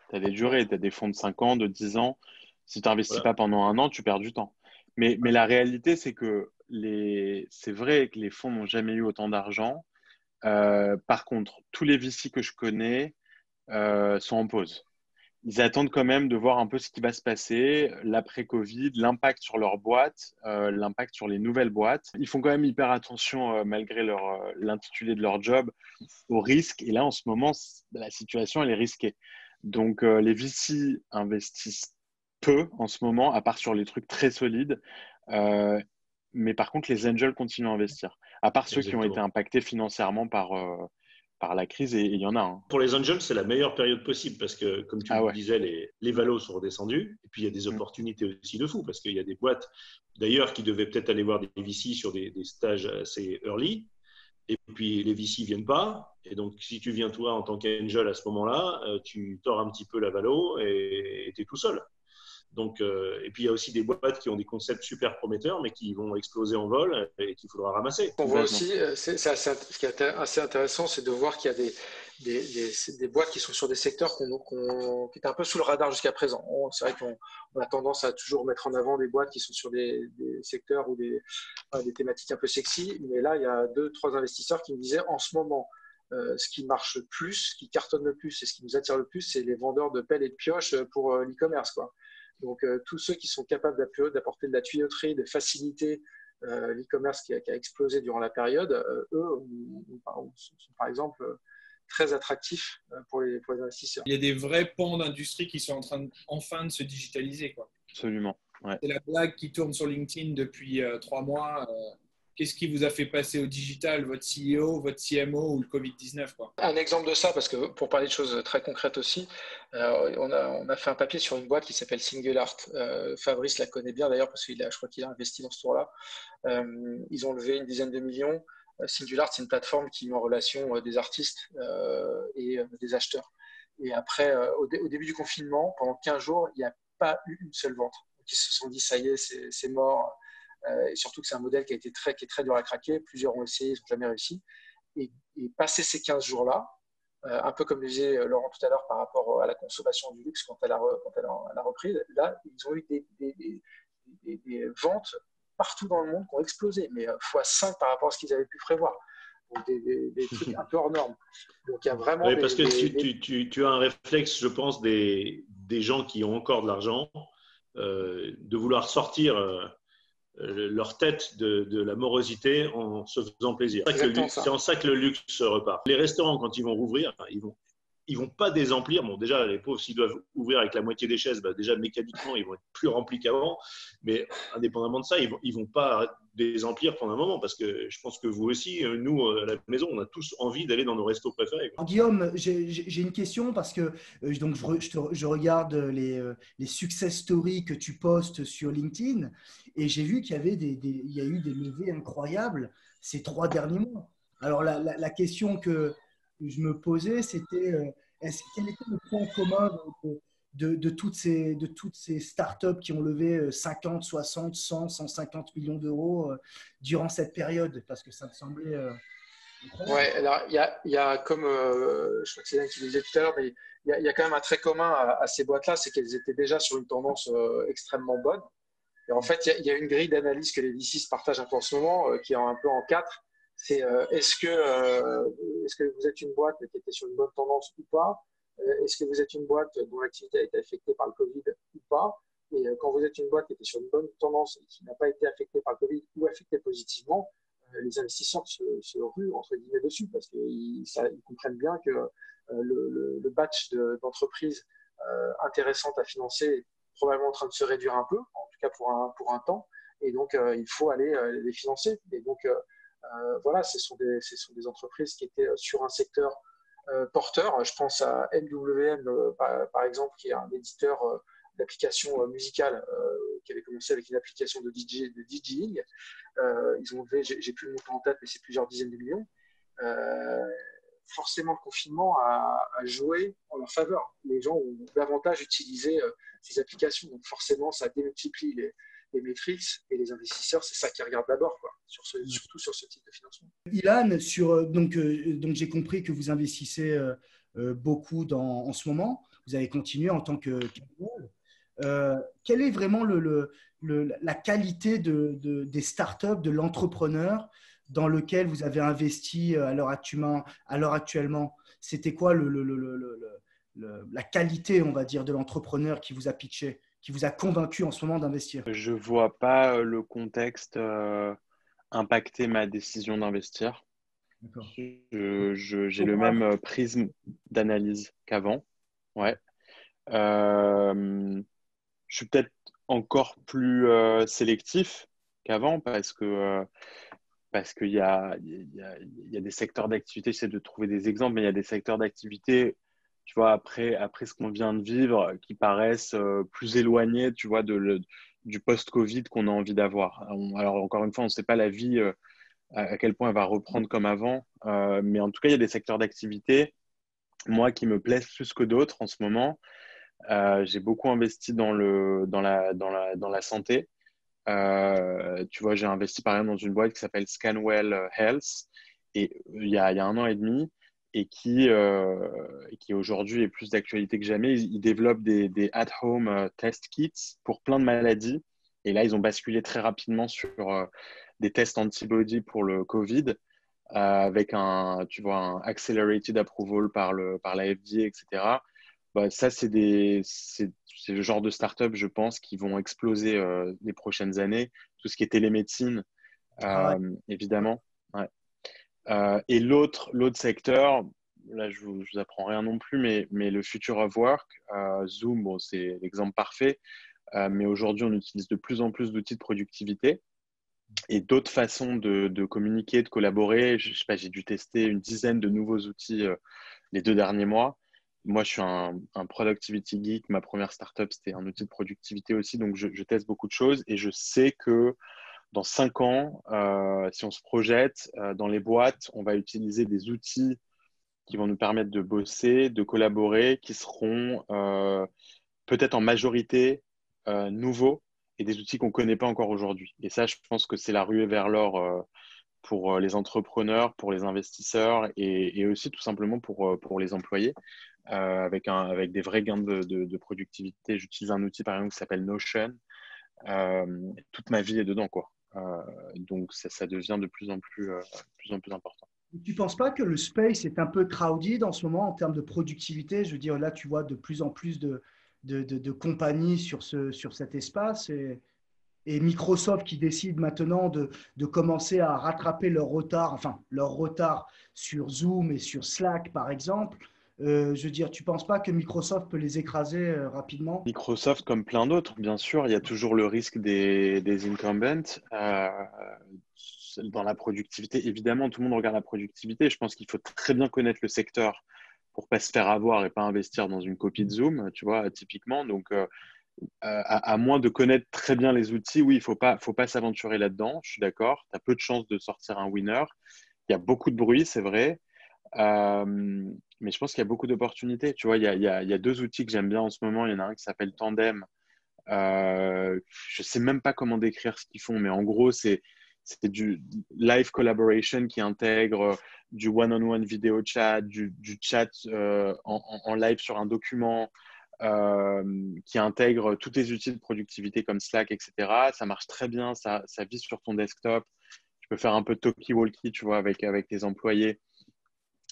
Tu as des durées, tu as des fonds de 5 ans, de 10 ans. Si tu n'investis Voilà. pas pendant un an, tu perds du temps. Mais la réalité, c'est que c'est vrai que les fonds n'ont jamais eu autant d'argent. Par contre, tous les VC que je connais sont en pause. Ils attendent quand même de voir un peu ce qui va se passer, l'après-Covid, l'impact sur leur boîte, l'impact sur les nouvelles boîtes. Ils font quand même hyper attention, malgré l'intitulé de leur job, aux risques. Et là, en ce moment, la situation, elle est risquée. Donc, les VC investissent peu en ce moment, à part sur les trucs très solides. Mais par contre, les angels continuent à investir, à part ceux qui ont été Exactement. impactés financièrement par la crise, et il y en a. Hein. Pour les angels, c'est la meilleure période possible parce que, comme tu le disais, les valos sont redescendus. Et puis, il y a des opportunités aussi de fou parce qu'il y a des boîtes, d'ailleurs, qui devaient peut-être aller voir des VC sur des stages assez early. Et puis, les VC ne viennent pas. Et donc, si tu viens, toi, en tant qu'angel à ce moment-là, tu tords un petit peu la valo et tu es tout seul. Donc, et puis, il y a aussi des boîtes qui ont des concepts super prometteurs, mais qui vont exploser en vol et qu'il faudra ramasser. On voit aussi, ce qui est assez intéressant, c'est de voir qu'il y a des boîtes qui sont sur des secteurs qui étaient un peu sous le radar jusqu'à présent. C'est vrai qu'on a tendance à toujours mettre en avant des boîtes qui sont sur des secteurs ou des thématiques un peu sexy. Mais là, il y a 2-3 investisseurs qui me disaient en ce moment, ce qui marche le plus, ce qui cartonne le plus et ce qui nous attire le plus, c'est les vendeurs de pelles et de pioches pour l'e-commerce, quoi. Donc, tous ceux qui sont capables d'apporter de la tuyauterie, de faciliter l'e-commerce qui a explosé durant la période, eux sont par exemple très attractifs pour les investisseurs. Il y a des vrais pans d'industrie qui sont en train enfin de se digitaliser, quoi. Absolument. Ouais. C'est la blague qui tourne sur LinkedIn depuis 3 mois. Qu'est-ce qui vous a fait passer au digital, votre CEO, votre CMO ou le Covid-19, quoi? Un exemple de ça, parce que pour parler de choses très concrètes aussi, on a fait un papier sur une boîte qui s'appelle SingleArt. Fabrice la connaît bien d'ailleurs parce je crois qu'il a investi dans ce tour-là. Ils ont levé une dizaine de millions. SingleArt, c'est une plateforme qui met en relation des artistes et des acheteurs. Et après, au début du confinement, pendant 15 jours, il n'y a pas eu une seule vente. Donc, ils se sont dit, ça y est, c'est mort. Et surtout que c'est un modèle qui est très dur à craquer. Plusieurs ont essayé, ils n'ont jamais réussi. Et passer ces 15 jours-là, un peu comme le disait Laurent tout à l'heure par rapport à la consommation du luxe quand elle a repris, là, ils ont eu des ventes partout dans le monde qui ont explosé, mais x5 par rapport à ce qu'ils avaient pu prévoir. Donc des trucs un peu hors normes. Donc il y a vraiment. Oui, parce que tu as un réflexe, je pense, des gens qui ont encore de l'argent, de vouloir sortir leur tête de la morosité en se faisant plaisir. C'est en ça que le luxe repart. Les restaurants, quand ils vont rouvrir, ils vont pas désemplir. Bon, déjà, les pauvres, s'ils doivent ouvrir avec la moitié des chaises, déjà mécaniquement, ils vont être plus remplis qu'avant. Mais indépendamment de ça, ils vont pas désemplir pendant un moment parce que je pense que vous aussi, nous, à la maison, on a tous envie d'aller dans nos restos préférés. Guillaume, j'ai une question parce que donc je regarde les success stories que tu postes sur LinkedIn et j'ai vu qu'il y avait il y a eu des levées incroyables ces 3 derniers mois. Alors la question que je me posais, c'était quel était le point commun de toutes ces startups qui ont levé 50, 60, 100, 150 millions d'euros durant cette période? Parce que ça me semblait… Ouais, alors il y a comme je crois que c'est Yann qui le disait tout à l'heure, mais il y a quand même un trait commun à ces boîtes-là, c'est qu'elles étaient déjà sur une tendance extrêmement bonne. Et en fait, il y a une grille d'analyse que les VC se partagent un peu en ce moment, qui est un peu en quatre. C'est est-ce que vous êtes une boîte qui était sur une bonne tendance ou pas? Est-ce que vous êtes une boîte dont l'activité a été affectée par le Covid ou pas? Et quand vous êtes une boîte qui était sur une bonne tendance et qui n'a pas été affectée par le Covid ou affectée positivement, les investisseurs se ruent entre guillemets dessus parce qu'ils comprennent bien que le batch d'entreprises intéressantes à financer est probablement en train de se réduire un peu, en tout cas pour un temps, et donc il faut aller les financer. Et donc voilà, ce sont des entreprises qui étaient sur un secteur porteur. Je pense à MWM, par exemple, qui est un éditeur d'applications musicales qui avait commencé avec une application de DJing. Ils ont levé, j'ai plus le montant en tête, mais c'est plusieurs dizaines de millions. Euh, Forcément, le confinement a joué en leur faveur. Les gens ont davantage utilisé ces applications, donc forcément, ça démultiplie les métriques et les investisseurs, c'est ça qu'ils regardent d'abord, quoi, surtout sur ce type de financement. Ilan, donc j'ai compris que vous investissez beaucoup en ce moment. Vous avez continué en tant que quelle est vraiment la qualité des startups, de l'entrepreneur dans lequel vous avez investi à l'heure actuellement? C'était quoi la qualité, on va dire, de l'entrepreneur qui vous a pitché, qui vous a convaincu en ce moment d'investir? Je vois pas le contexte impacter ma décision d'investir. D'accord. J'ai le même prisme d'analyse qu'avant. Ouais. Euh, je suis peut-être encore plus sélectif qu'avant parce qu'il y a des secteurs d'activité, j'essaie de trouver des exemples, mais il y a des secteurs d'activité, tu vois, après ce qu'on vient de vivre, qui paraissent plus éloignés, tu vois, du post-Covid qu'on a envie d'avoir. Alors, encore une fois, on ne sait pas la vie, à quel point elle va reprendre comme avant, mais en tout cas, il y a des secteurs d'activité, moi, qui me plaisent plus que d'autres en ce moment. J'ai beaucoup investi dans la santé. Tu vois, j'ai investi par exemple dans une boîte qui s'appelle Scanwell Health et il y a un an et demi et qui aujourd'hui est plus d'actualité que jamais. Ils développent des at-home test kits pour plein de maladies. Et là, ils ont basculé très rapidement sur des tests antibody pour le Covid avec tu vois, un accelerated approval par la FDA, etc. Bah, ça, c'est le genre de start-up, je pense, qui vont exploser les prochaines années. Tout ce qui est télémédecine, évidemment. Ouais. Et l'autre secteur, là, je vous apprends rien non plus, mais le future of work, Zoom, bon, c'est l'exemple parfait. Mais aujourd'hui, on utilise de plus en plus d'outils de productivité et d'autres façons de communiquer, de collaborer. Je sais pas, j'ai dû tester une dizaine de nouveaux outils les 2 derniers mois. Moi, je suis un productivity geek. Ma première startup, c'était un outil de productivité aussi. Donc, je teste beaucoup de choses et je sais que dans 5 ans, si on se projette dans les boîtes, on va utiliser des outils qui vont nous permettre de bosser, de collaborer, qui seront peut-être en majorité nouveaux et des outils qu'on ne connaît pas encore aujourd'hui. Et ça, je pense que c'est la ruée vers l'or pour les entrepreneurs, pour les investisseurs et aussi tout simplement pour les employés avec des vrais gains de productivité. J'utilise un outil par exemple qui s'appelle Notion. Toute ma vie est dedans, quoi. Donc ça devient de plus en plus important. Tu ne penses pas que le space est un peu crowded en ce moment en termes de productivité? Je veux dire, là, tu vois de plus en plus de compagnies sur cet espace et Microsoft qui décide maintenant de commencer à rattraper leur retard sur Zoom et sur Slack, par exemple. Je veux dire, tu ne penses pas que Microsoft peut les écraser rapidement? Microsoft, comme plein d'autres, bien sûr, il y a toujours le risque des incumbents. Dans la productivité, évidemment, tout le monde regarde la productivité. Je pense qu'il faut très bien connaître le secteur pour ne pas se faire avoir et pas investir dans une copie de Zoom, tu vois, typiquement. Donc, à moins de connaître très bien les outils, oui, faut pas s'aventurer là-dedans. Je suis d'accord. Tu as peu de chances de sortir un winner. Il y a beaucoup de bruit, c'est vrai. Mais je pense qu'il y a beaucoup d'opportunités. Tu vois, il y a 2 outils que j'aime bien en ce moment. Il y en a un qui s'appelle Tandem. Je ne sais même pas comment décrire ce qu'ils font, mais en gros, c'est c'est du live collaboration qui intègre du one-on-one vidéo chat, du chat en live sur un document, qui intègre tous les outils de productivité comme Slack, etc. Ça marche très bien, ça vit sur ton desktop. Tu peux faire un peu de talkie-walkie, tu vois, avec tes employés.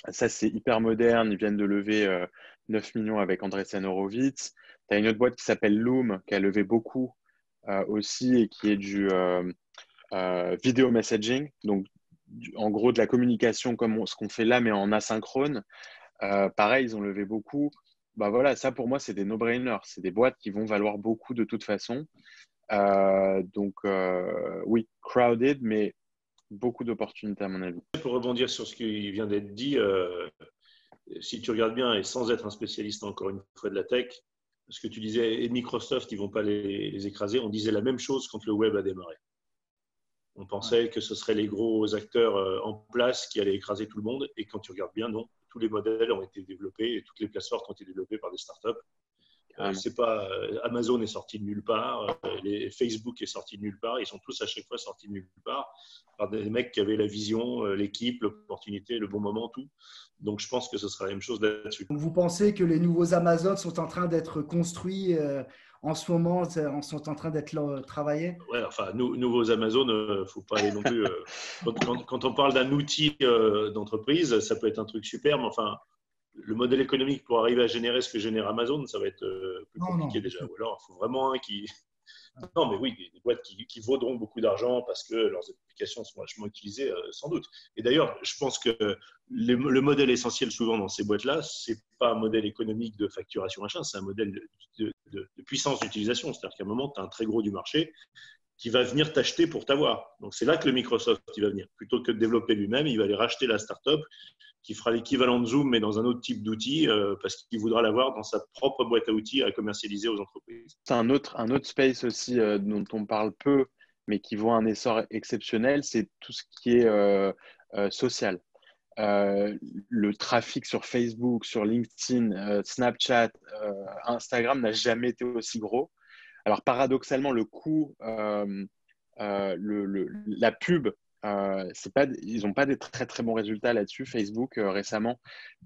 Ça, c'est hyper moderne. Ils viennent de lever 9 millions avec Andreessen Horowitz. Tu as une autre boîte qui s'appelle Loom, qui a levé beaucoup aussi et qui est du video messaging. Donc, en gros, de la communication comme ce qu'on fait là, mais en asynchrone. Pareil, ils ont levé beaucoup. Bah voilà, ça pour moi, c'est des no-brainers. C'est des boîtes qui vont valoir beaucoup de toute façon. Oui, crowded, mais beaucoup d'opportunités à mon avis. Pour rebondir sur ce qui vient d'être dit, si tu regardes bien et sans être un spécialiste encore une fois de la tech, ce que tu disais, et Microsoft, ils ne vont pas les écraser. On disait la même chose quand le web a démarré. On pensait que ce seraient les gros acteurs en place qui allaient écraser tout le monde. Et quand tu regardes bien, non. Tous les modèles ont été développés et toutes les places fortes ont été développées par des startups. C'est pas Amazon est sorti de nulle part, Facebook est sorti de nulle part. Ils sont tous à chaque fois sortis de nulle part par des mecs qui avaient la vision, l'équipe, l'opportunité, le bon moment, tout. Donc je pense que ce sera la même chose là-dessus. Vous pensez que les nouveaux Amazon sont en train d'être construits en ce moment, sont en train d'être travaillés? Ouais, enfin, nouveaux Amazon, faut pas aller non plus. Quand on parle d'un outil d'entreprise, ça peut être un truc super, mais enfin, le modèle économique pour arriver à générer ce que génère Amazon, ça va être plus compliqué déjà. Ou alors, il faut vraiment un qui… Non, mais oui, des boîtes qui vaudront beaucoup d'argent parce que leurs applications sont vachement utilisées, sans doute. Et d'ailleurs, je pense que le modèle essentiel souvent dans ces boîtes-là, c'est pas un modèle économique de facturation machin, c'est un modèle de puissance d'utilisation. C'est-à-dire qu'à un moment, tu as un très gros du marché qui va venir t'acheter pour t'avoir. Donc, c'est là que le Microsoft il va venir. Plutôt que de développer lui-même, il va aller racheter la start-up qui fera l'équivalent de Zoom, mais dans un autre type d'outil, parce qu'il voudra l'avoir dans sa propre boîte à outils à commercialiser aux entreprises. C'est un autre space aussi dont on parle peu, mais qui voit un essor exceptionnel, c'est tout ce qui est social. Le trafic sur Facebook, sur LinkedIn, Snapchat, Instagram n'a jamais été aussi gros. Alors paradoxalement, le coût, la pub, ils n'ont pas des très très bons résultats là-dessus, Facebook récemment,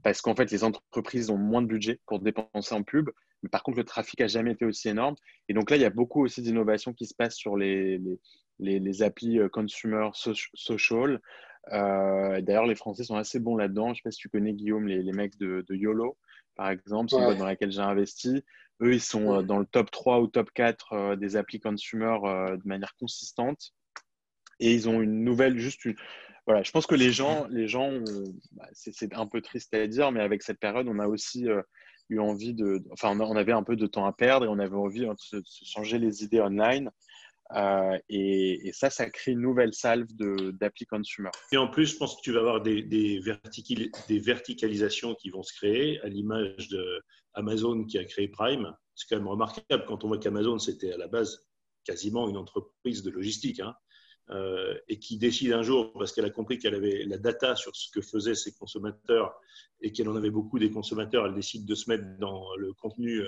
parce qu'en fait les entreprises ont moins de budget pour dépenser en pub, mais par contre le trafic n'a jamais été aussi énorme. Et donc là, il y a beaucoup aussi d'innovations qui se passent sur les applis consumer social. D'ailleurs, les Français sont assez bons là-dedans. Je ne sais pas si tu connais, Guillaume, les mecs de YOLO, par exemple, c'est une boîte dans laquelle j'ai investi. Eux, ils sont dans le top 3 ou top 4 des applis consumer de manière consistante. Et ils ont une nouvelle, voilà, je pense que les gens c'est un peu triste à dire, mais avec cette période, on a aussi eu envie on avait un peu de temps à perdre et on avait envie de se changer les idées online. Et ça crée une nouvelle salve d'appli consumer. Et en plus, je pense que tu vas avoir des verticalisations qui vont se créer, à l'image d'Amazon qui a créé Prime. C'est quand même remarquable quand on voit qu'Amazon, c'était à la base quasiment une entreprise de logistique, hein, et qui décide un jour, parce qu'elle a compris qu'elle avait la data sur ce que faisaient ses consommateurs et qu'elle en avait beaucoup des consommateurs, elle décide de se mettre dans le contenu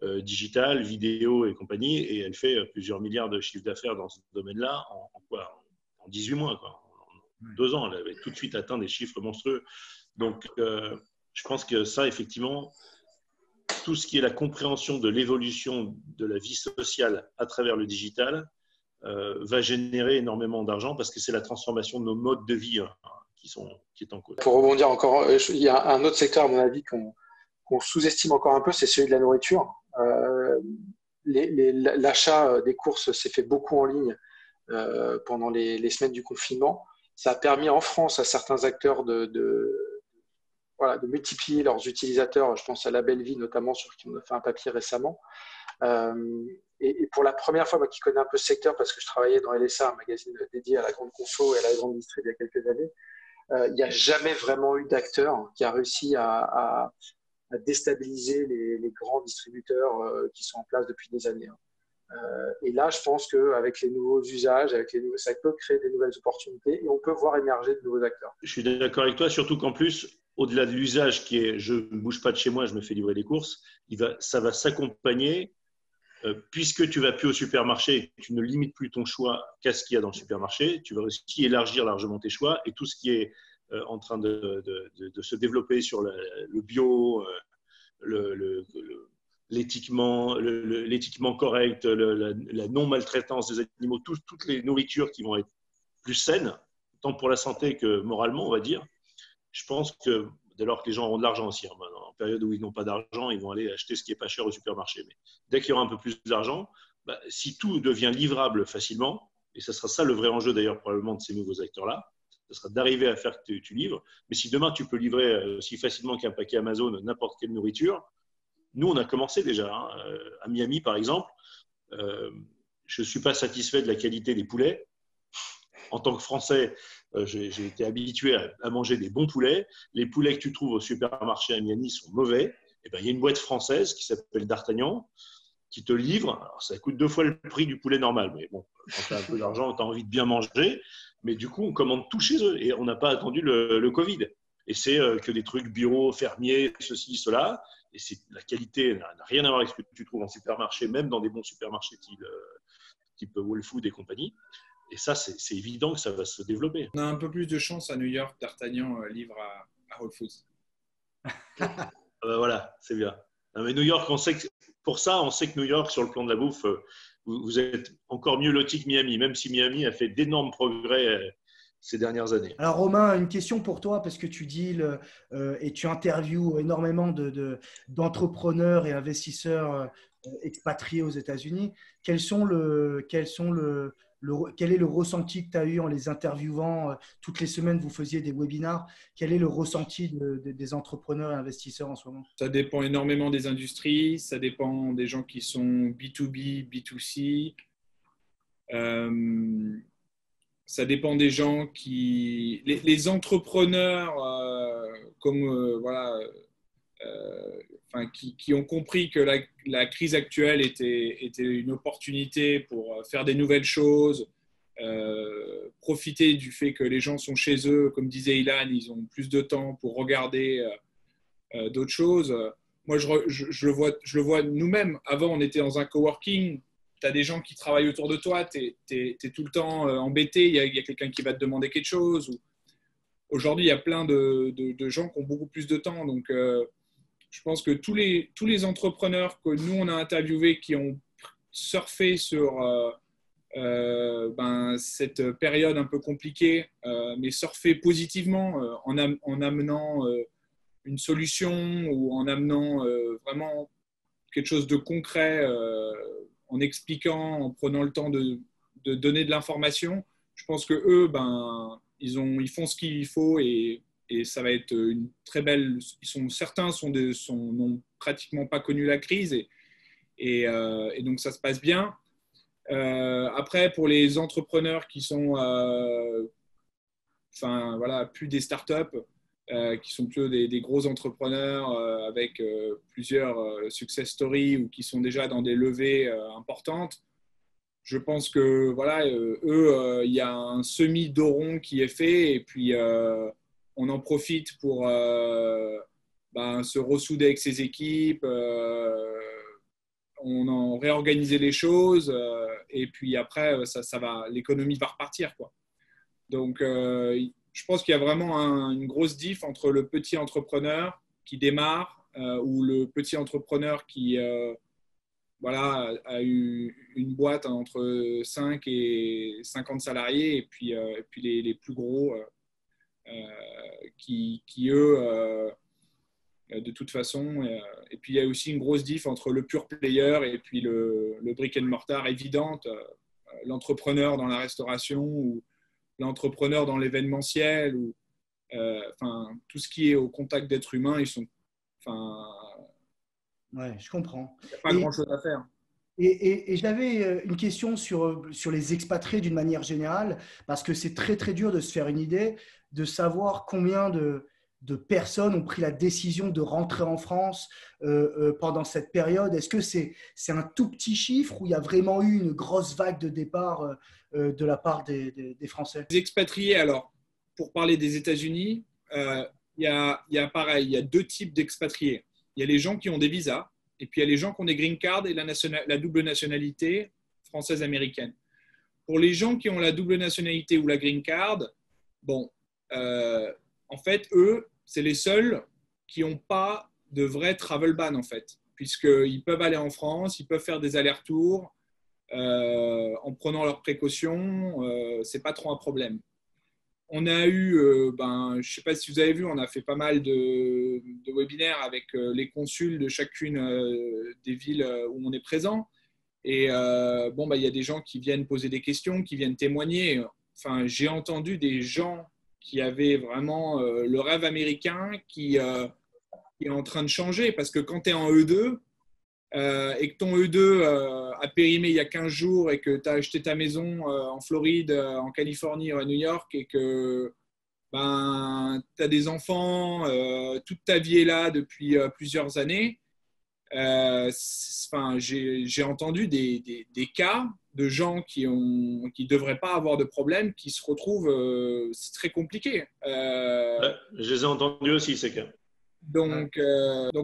digital, vidéo et compagnie, et elle fait plusieurs milliards de chiffre d'affaires dans ce domaine-là en 18 mois. Quoi. En 2 ans, elle avait tout de suite atteint des chiffres monstrueux. Donc, je pense que ça, effectivement, tout ce qui est la compréhension de l'évolution de la vie sociale à travers le digital va générer énormément d'argent parce que c'est la transformation de nos modes de vie qui est en cause. Pour rebondir encore, il y a un autre secteur, à mon avis, qu'on sous-estime encore un peu, c'est celui de la nourriture. L'achat des courses s'est fait beaucoup en ligne pendant les semaines du confinement. Ça a permis en France à certains acteurs de multiplier leurs utilisateurs. Je pense à La Belle Vie notamment, sur qui on a fait un papier récemment. Et pour la première fois, moi qui connais un peu ce secteur, parce que je travaillais dans LSA, un magazine dédié à la grande conso et à la grande distrib il y a quelques années, il n'y a jamais vraiment eu d'acteur qui a réussi à déstabiliser les grands distributeurs qui sont en place depuis des années. Et là, je pense qu'avec les nouveaux usages, ça peut créer des nouvelles opportunités et on peut voir émerger de nouveaux acteurs. Je suis d'accord avec toi, surtout qu'en plus, au-delà de l'usage qui est « je ne bouge pas de chez moi, je me fais livrer des courses », ça va s'accompagner puisque tu ne vas plus au supermarché, tu ne limites plus ton choix qu'à ce qu'il y a dans le supermarché, tu vas aussi élargir largement tes choix et tout ce qui est en train de se développer sur le bio, l'éthiquement correct, la non-maltraitance des animaux, toutes les nourritures qui vont être plus saines, tant pour la santé que moralement, on va dire. Je pense que dès lors que les gens auront de l'argent aussi, hein, en période où ils n'ont pas d'argent, ils vont aller acheter ce qui n'est pas cher au supermarché. Mais dès qu'il y aura un peu plus d'argent, si tout devient livrable facilement, et ce sera ça le vrai enjeu d'ailleurs probablement de ces nouveaux acteurs-là, ce sera d'arriver à faire que tu livres. Mais si demain tu peux livrer aussi facilement qu'un paquet Amazon n'importe quelle nourriture, nous on a commencé déjà. Hein, à Miami par exemple, je ne suis pas satisfait de la qualité des poulets. En tant que Français, j'ai été habitué à manger des bons poulets. Les poulets que tu trouves au supermarché à Miami sont mauvais. Et ben, il y a une boîte française qui s'appelle D'Artagnan qui te livre. Alors, ça coûte 2 fois le prix du poulet normal. Mais bon, quand tu as un peu d'argent, tu as envie de bien manger. Mais du coup, on commande tout chez eux. Et on n'a pas attendu le Covid. Et c'est que des trucs bio, fermiers, ceci, cela. Et la qualité n'a rien à voir avec ce que tu trouves en supermarché, même dans des bons supermarchés type Whole Foods et compagnie. Et ça, c'est évident que ça va se développer. On a un peu plus de chance à New York, D'Artagnan livre à Whole Foods. Voilà, c'est bien. Non, mais New York, pour ça, on sait que New York, sur le plan de la bouffe, vous êtes encore mieux loti que Miami, même si Miami a fait d'énormes progrès ces dernières années. Alors Romain, une question pour toi, parce que tu deals et tu interviews énormément d'entrepreneurs et investisseurs expatriés aux États-Unis. Quel est le ressenti que tu as eu en les interviewant toutes les semaines, vous faisiez des webinars. Quel est le ressenti des entrepreneurs et investisseurs en ce moment? Ça dépend énormément des industries, ça dépend des gens qui sont B2B, B2C. Ça dépend des gens qui… Les entrepreneurs qui ont compris que la crise actuelle était une opportunité pour faire des nouvelles choses, profiter du fait que les gens sont chez eux, comme disait Ilan, ils ont plus de temps pour regarder d'autres choses. Moi, je le vois nous-mêmes. Avant, on était dans un coworking. Tu as des gens qui travaillent autour de toi, tu es tout le temps embêté, il y a quelqu'un qui va te demander quelque chose. Aujourd'hui, il y a plein de gens qui ont beaucoup plus de temps. Donc, je pense que tous les entrepreneurs que nous, on a interviewés qui ont surfé sur cette période un peu compliquée, mais surfé positivement en amenant une solution ou en amenant vraiment quelque chose de concret, en expliquant, en prenant le temps de donner de l'information. Je pense que eux, ils font ce qu'il faut et ça va être une très belle. Certains n'ont pratiquement pas connu la crise et donc ça se passe bien. Après, pour les entrepreneurs qui sont, plus des startups, qui sont plutôt des gros entrepreneurs avec plusieurs success stories ou qui sont déjà dans des levées importantes. Je pense que eux, il y a un semi-dos rond qui est fait et puis on en profite pour se ressouder avec ses équipes, on en réorganiser les choses et puis après, l'économie va repartir, quoi. Donc, je pense qu'il y a vraiment une grosse diff entre le petit entrepreneur qui démarre ou le petit entrepreneur qui a eu une boîte entre 5 et 50 salariés et puis les plus gros qui eux, de toute façon. Et puis, il y a aussi une grosse diff entre le pure player et puis le brick and mortar évidente, l'entrepreneur dans la restauration ou l'entrepreneur dans l'événementiel ou tout ce qui est au contact d'êtres humains, ils sont ouais, je comprends. Il n'y a pas grand-chose à faire. Et j'avais une question sur les expatriés d'une manière générale, parce que c'est très, très dur de se faire une idée, de savoir combien de personnes ont pris la décision de rentrer en France pendant cette période. Est-ce que c'est un tout petit chiffre ou il y a vraiment eu une grosse vague de départ de la part des Français? Les expatriés, alors, pour parler des États-Unis, il y a pareil, il y a deux types d'expatriés. Il y a les gens qui ont des visas et puis il y a les gens qui ont des green cards et la double nationalité française-américaine. Pour les gens qui ont la double nationalité ou la green card, bon, en fait, eux, c'est les seuls qui n'ont pas de vrai travel ban, en fait, puisqu'ils peuvent aller en France, ils peuvent faire des allers-retours en prenant leurs précautions, c'est pas trop un problème. On a eu, je ne sais pas si vous avez vu, on a fait pas mal de webinaires avec les consuls de chacune des villes où on est présent. Et il y a des gens qui viennent poser des questions, qui viennent témoigner. Enfin, j'ai entendu des gens qui avaient vraiment le rêve américain qui est en train de changer. Parce que quand tu es en E2 et que ton E2 a périmé il y a 15 jours et que tu as acheté ta maison en Floride, en Californie ou à New York et que tu as des enfants, toute ta vie est là depuis plusieurs années, j'ai entendu des cas de gens qui ne devraient pas avoir de problème, qui se retrouvent, c'est très compliqué. Ouais, je les ai entendus aussi, ces cas. Donc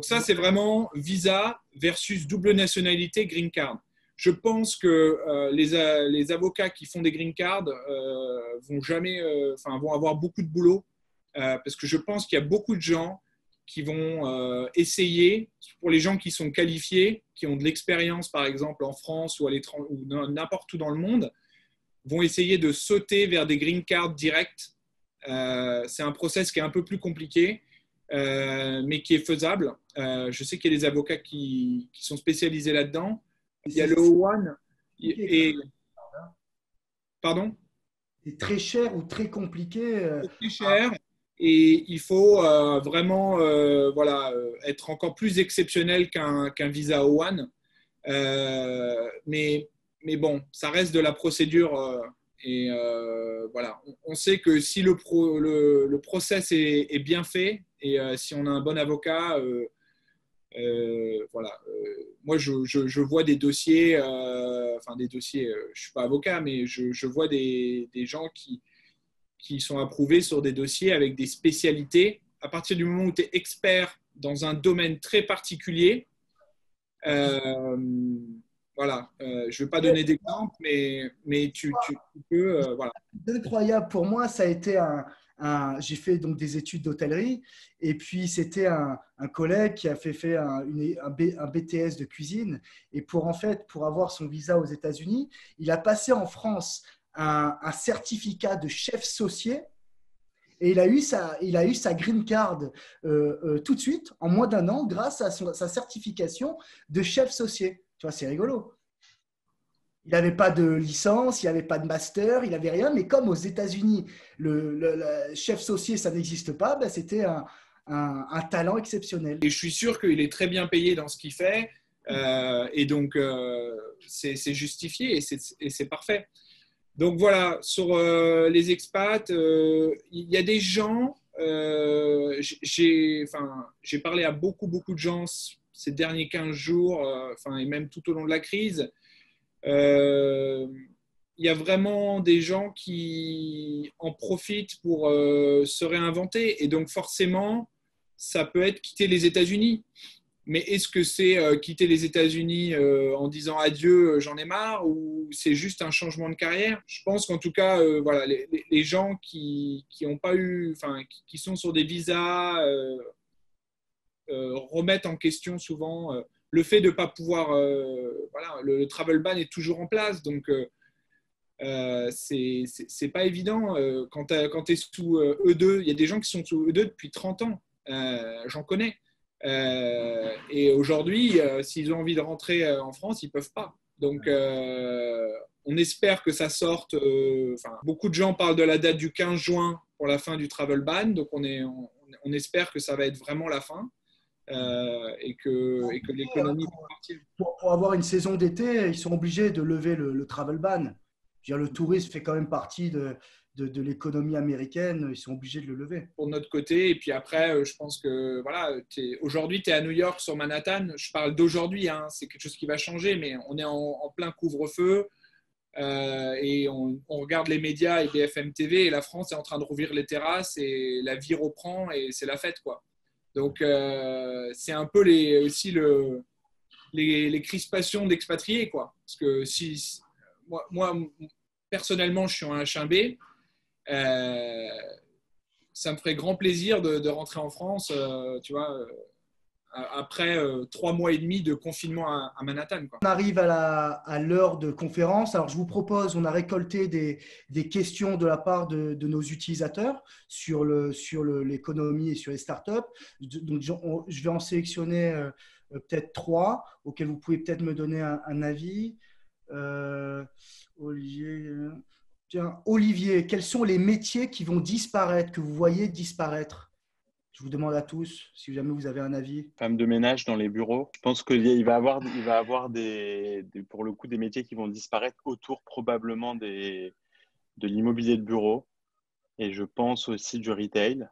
ça, c'est vraiment visa versus double nationalité green card. Je pense que les avocats qui font des green cards vont avoir beaucoup de boulot parce que je pense qu'il y a beaucoup de gens qui vont essayer, pour les gens qui sont qualifiés, qui ont de l'expérience par exemple en France ou à l'étranger ou n'importe où dans le monde, vont essayer de sauter vers des green cards directs. C'est un process qui est un peu plus compliqué. Mais qui est faisable. Je sais qu'il y a des avocats qui sont spécialisés là-dedans. Il y a le O1 et… Pardon ? C'est très cher ou très compliqué. C'est très cher et il faut vraiment être encore plus exceptionnel qu'un visa O1. Mais bon, ça reste de la procédure et voilà. On sait que si le process est bien fait et si on a un bon avocat, moi je vois des dossiers, je ne suis pas avocat, mais je vois des gens qui sont approuvés sur des dossiers avec des spécialités. À partir du moment où tu es expert dans un domaine très particulier, voilà, je ne vais pas donner d'exemple, mais tu peux, voilà. Incroyable pour moi, ça a été j'ai fait donc des études d'hôtellerie et puis c'était un collègue qui a fait un BTS de cuisine et pour avoir son visa aux États-Unis, il a passé en France un certificat de chef saucier et il a eu sa green card tout de suite en moins d'un an grâce à sa certification de chef saucier. Tu vois, c'est rigolo. Il n'avait pas de licence, il n'avait pas de master, il n'avait rien. Mais comme aux États-Unis, le chef saucier, ça n'existe pas, c'était un talent exceptionnel. Et je suis sûr qu'il est très bien payé dans ce qu'il fait. Et donc, c'est justifié et c'est parfait. Donc voilà, sur les expats, il y a des gens, j'ai parlé à beaucoup de gens ces derniers 15 jours, et même tout au long de la crise. Il y a vraiment des gens qui en profitent pour se réinventer et donc forcément, ça peut être quitter les États-Unis. Mais est-ce que c'est quitter les États-Unis en disant adieu, j'en ai marre, ou c'est juste un changement de carrière? Je pense qu'en tout cas, les gens qui ont pas eu, qui sont sur des visas remettent en question souvent le fait de ne pas pouvoir. Le travel ban est toujours en place, donc c'est pas évident. Quand tu es sous E2, il y a des gens qui sont sous E2 depuis 30 ans, j'en connais. Et aujourd'hui, s'ils ont envie de rentrer en France, ils ne peuvent pas. Donc, on espère que ça sorte. Beaucoup de gens parlent de la date du 15 juin pour la fin du travel ban. Donc, on espère que ça va être vraiment la fin et que l'économie va partir. Pour avoir une saison d'été, ils sont obligés de lever le travel ban. Je veux dire, le tourisme fait quand même partie de l'économie américaine, ils sont obligés de le lever. Pour notre côté, et puis après, je pense que aujourd'hui, tu es à New York, sur Manhattan. Je parle d'aujourd'hui, hein, c'est quelque chose qui va changer, mais on est en plein couvre-feu et on regarde les médias et BFM TV et la France est en train de rouvrir les terrasses et la vie reprend et c'est la fête, quoi. Donc, c'est un peu aussi les crispations d'expatriés, quoi. Parce que moi, personnellement, je suis en H1B. Ça me ferait grand plaisir de rentrer en France, tu vois, après 3 mois et demi de confinement à Manhattan, quoi. On arrive à l'heure de conférence. Alors, je vous propose, on a récolté des questions de la part de nos utilisateurs sur l'économie et sur les startups. Donc, je vais en sélectionner peut-être 3 auxquels vous pouvez peut-être me donner un avis. Olivier, quels sont les métiers qui vont disparaître, que vous voyez disparaître? Je vous demande à tous si jamais vous avez un avis. Femme de ménage dans les bureaux. Je pense qu'il va y avoir pour le coup des métiers qui vont disparaître autour probablement de l'immobilier de bureau et je pense aussi du retail.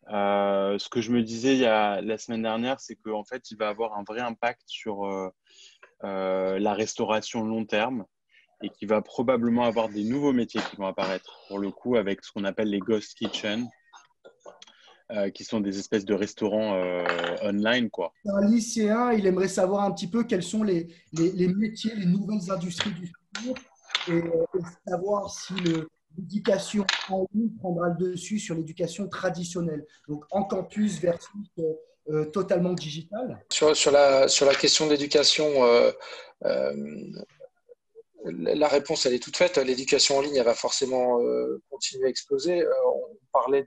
Ce que je me disais la semaine dernière, c'est qu'en fait, il va avoir un vrai impact sur la restauration long terme et qu'il va probablement avoir des nouveaux métiers qui vont apparaître pour le coup avec ce qu'on appelle les ghost kitchens. Qui sont des espèces de restaurants online, quoi. Un lycéen, il aimerait savoir un petit peu quels sont les métiers, les nouvelles industries du futur et savoir si l'éducation en ligne prendra le dessus sur l'éducation traditionnelle. Donc, en campus versus totalement digital. Sur la question de l'éducation, la réponse, elle est toute faite. L'éducation en ligne, elle va forcément continuer à exploser. On parlait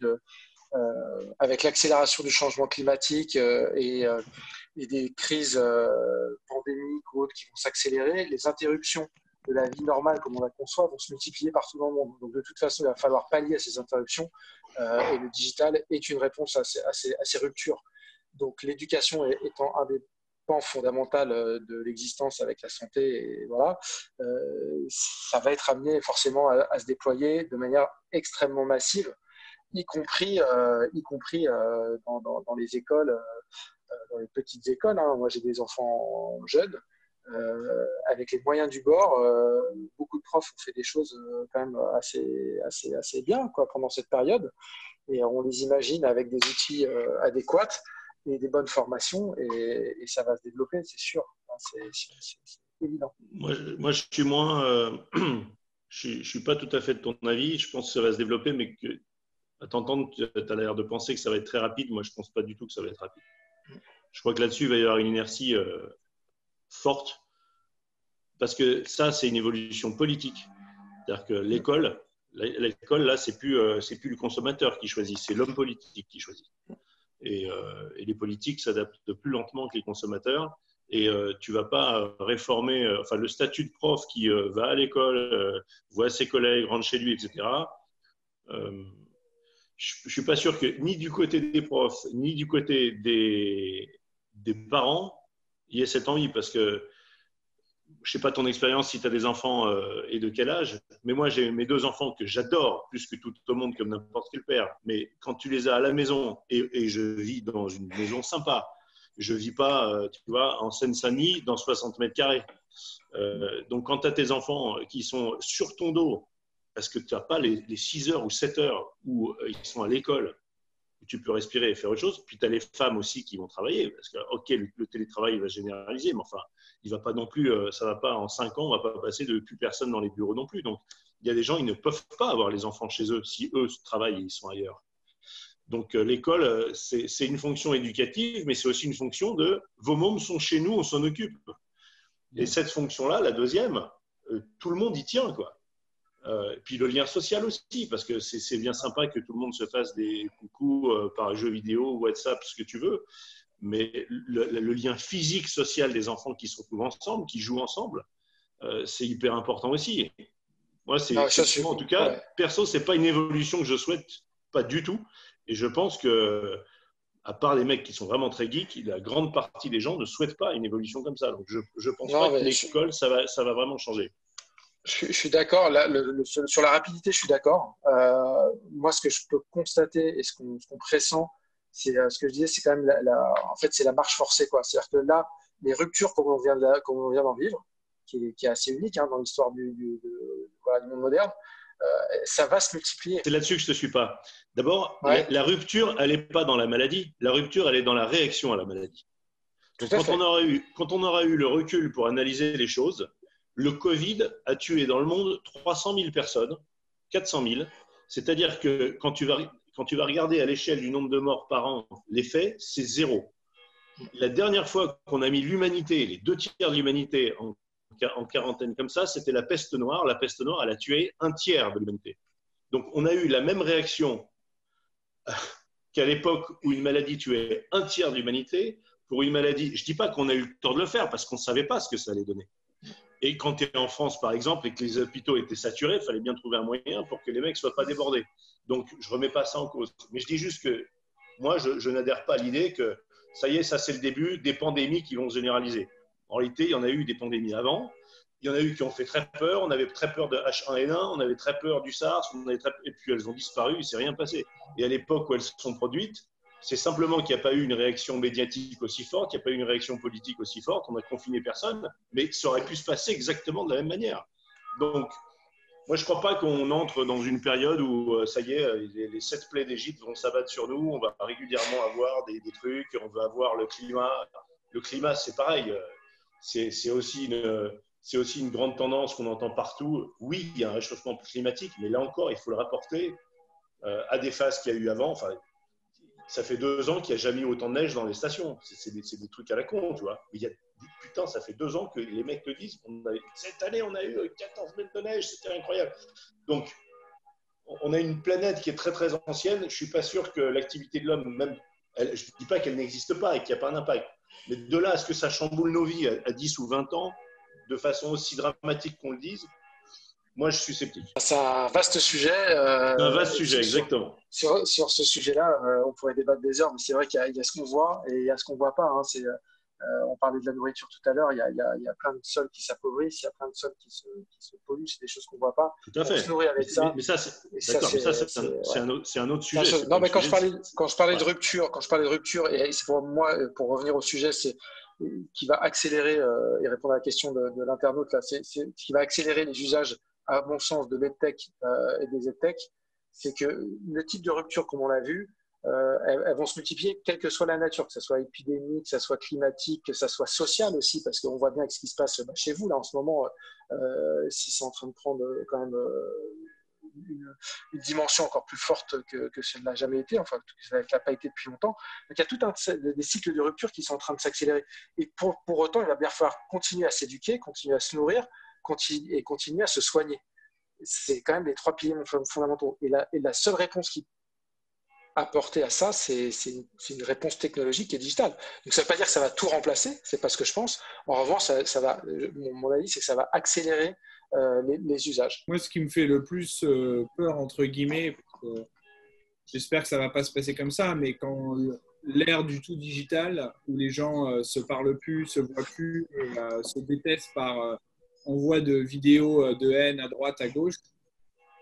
avec l'accélération du changement climatique et des crises pandémiques ou autres qui vont s'accélérer, les interruptions de la vie normale comme on la conçoit vont se multiplier partout dans le monde. Donc de toute façon, il va falloir pallier à ces interruptions et le digital est une réponse à ces ruptures. Donc l'éducation étant un des pans fondamental de l'existence avec la santé, et voilà, ça va être amené forcément à se déployer de manière extrêmement massive, y compris dans les écoles, dans les petites écoles. Hein. Moi, j'ai des enfants jeunes. Avec les moyens du bord, beaucoup de profs ont fait des choses quand même assez bien, quoi, pendant cette période. Et on les imagine avec des outils adéquats et des bonnes formations, et ça va se développer, c'est sûr. C'est évident. Moi, je suis moins... je suis pas tout à fait de ton avis. Je pense que ça va se développer, mais à t'entendre, tu as l'air de penser que ça va être très rapide. Moi, je ne pense pas du tout que ça va être rapide. Je crois que là-dessus, il va y avoir une inertie forte, parce que ça, c'est une évolution politique. C'est-à-dire que l'école, là, c'est plus le consommateur qui choisit, c'est l'homme politique qui choisit. Et les politiques s'adaptent plus lentement que les consommateurs. Et tu ne vas pas réformer le statut de prof qui va à l'école, voit ses collègues, rentre chez lui, etc. Je ne suis pas sûr que ni du côté des profs, ni du côté des parents, il y ait cette envie. Parce que, je ne sais pas ton expérience, si tu as des enfants et de quel âge, mais moi, j'ai mes 2 enfants que j'adore plus que tout le monde, comme n'importe quel père. Mais quand tu les as à la maison, et je vis dans une maison sympa, je ne vis pas, tu vois, en Seine-Saint-Denis, dans 60 mètres carrés. Donc, quand tu as tes enfants qui sont sur ton dos, parce que tu n'as pas les 6 heures ou 7 heures où ils sont à l'école, où tu peux respirer et faire autre chose. Puis tu as les femmes aussi qui vont travailler, parce que, ok, le télétravail va généraliser, mais enfin, il va pas non plus, ça va pas en 5 ans, on va pas passer de plus personne dans les bureaux non plus. Donc, il y a des gens, ils ne peuvent pas avoir les enfants chez eux si eux travaillent et ils sont ailleurs. Donc, l'école, c'est une fonction éducative, mais c'est aussi une fonction de vos mômes sont chez nous, on s'en occupe. Et cette fonction-là, la deuxième, tout le monde y tient, quoi. Puis le lien social aussi, parce que c'est bien sympa que tout le monde se fasse des coucous par jeux vidéo, WhatsApp, ce que tu veux, mais le lien physique, social des enfants qui se retrouvent ensemble, qui jouent ensemble, c'est hyper important aussi. Moi, en tout cas, ouais. Perso, c'est pas une évolution que je souhaite, pas du tout. Et je pense que, à part les mecs qui sont vraiment très geeks, la grande partie des gens ne souhaitent pas une évolution comme ça. Donc, je pense pas que l'école, ça va vraiment changer. Je suis d'accord. Sur la rapidité, je suis d'accord. Moi, ce que je peux constater et ce qu'on pressent, c'est ce que je disais, c'est quand même en fait, c'est la marche forcée, quoi. C'est-à-dire que là, les ruptures comme on vient d'en vivre, qui est assez unique dans l'histoire du monde moderne, ça va se multiplier. C'est là-dessus que je ne te suis pas. D'abord, ouais. La rupture, elle n'est pas dans la maladie. La rupture, elle est dans la réaction à la maladie. Quand on aura eu le recul pour analyser les choses, le Covid a tué dans le monde 300 000 personnes, 400 000. C'est-à-dire que quand tu vas regarder à l'échelle du nombre de morts par an, l'effet, c'est zéro. La dernière fois qu'on a mis l'humanité, les 2/3 de l'humanité en quarantaine comme ça, c'était la peste noire. La peste noire, elle a tué 1/3 de l'humanité. Donc, on a eu la même réaction qu'à l'époque où une maladie tuait 1/3 de l'humanité. Pour une maladie, je ne dis pas qu'on a eu le tort de le faire parce qu'on ne savait pas ce que ça allait donner. Et quand tu es en France, par exemple, et que les hôpitaux étaient saturés, il fallait bien trouver un moyen pour que les mecs ne soient pas débordés. Donc, je ne remets pas ça en cause. Mais je dis juste que moi, je n'adhère pas à l'idée que ça y est, ça c'est le début des pandémies qui vont se généraliser. En réalité, il y en a eu des pandémies avant. Il y en a eu qui ont fait très peur. On avait très peur de H1N1, on avait très peur du SARS, et puis elles ont disparu, il ne s'est rien passé. Et à l'époque où elles se sont produites, c'est simplement qu'il n'y a pas eu une réaction médiatique aussi forte, qu'il n'y a pas eu une réaction politique aussi forte, on n'a confiné personne, mais ça aurait pu se passer exactement de la même manière. Donc, moi, je ne crois pas qu'on entre dans une période où, ça y est, les 7 plaies d'Égypte vont s'abattre sur nous, on va régulièrement avoir des trucs, on va avoir le climat. Le climat, c'est pareil, c'est aussi une grande tendance qu'on entend partout. Oui, il y a un réchauffement climatique, mais là encore, il faut le rapporter à des phases qu'il y a eu avant. Enfin, ça fait 2 ans qu'il n'y a jamais eu autant de neige dans les stations. C'est des trucs à la con, tu vois. Mais putain, ça fait 2 ans que les mecs te disent cette année, on a eu 14 mètres de neige, c'était incroyable. Donc, on a une planète qui est très, très ancienne. Je ne suis pas sûr que l'activité de l'homme, même, je ne dis pas qu'elle n'existe pas et qu'il n'y a pas un impact. Mais de là à ce que ça chamboule nos vies à 10 ou 20 ans, de façon aussi dramatique qu'on le dise, moi, je suis sceptique. C'est un vaste sujet. C'est un vaste sujet, exactement. Sur ce sujet-là, on pourrait débattre des heures, mais c'est vrai qu'il y a ce qu'on voit et il y a ce qu'on ne voit pas. Hein. On parlait de la nourriture tout à l'heure, il y a plein de sols qui s'appauvrissent, il y a plein de sols qui se polluent, c'est des choses qu'on ne voit pas. Tout à fait. On se nourrit avec ça. Mais ça, c'est un autre sujet. Non, mais quand je parlais de rupture, et c'est pour moi, pour revenir au sujet, c'est qui va accélérer, et répondre à la question de l'internaute, là, c'est qui va accélérer les usages, à mon sens, de l'EdTech et des EdTech, c'est que le type de rupture, comme on l'a vu, elles vont se multiplier, quelle que soit la nature, que ce soit épidémique, que ce soit climatique, que ce soit social aussi, parce qu'on voit bien avec ce qui se passe chez vous, là, en ce moment, si c'est en train de prendre quand même une dimension encore plus forte que ça ne l'a jamais été, enfin, que ça n'a pas été depuis longtemps. Donc, il y a tout des cycles de rupture qui sont en train de s'accélérer. Et pour autant, il va bien falloir continuer à s'éduquer, continuer à se nourrir, et continuer à se soigner. C'est quand même les 3 piliers fondamentaux. Et la seule réponse qui apporter à ça, c'est une réponse technologique et digitale. Donc, ça ne veut pas dire que ça va tout remplacer, c'est pas ce que je pense. En revanche, mon avis, c'est que ça va accélérer les usages. Moi, ce qui me fait le plus peur, entre guillemets, j'espère que ça ne va pas se passer comme ça, mais quand l'ère du tout digital, où les gens se parlent plus, se voient plus, se détestent par envoi de vidéos de haine à droite, à gauche,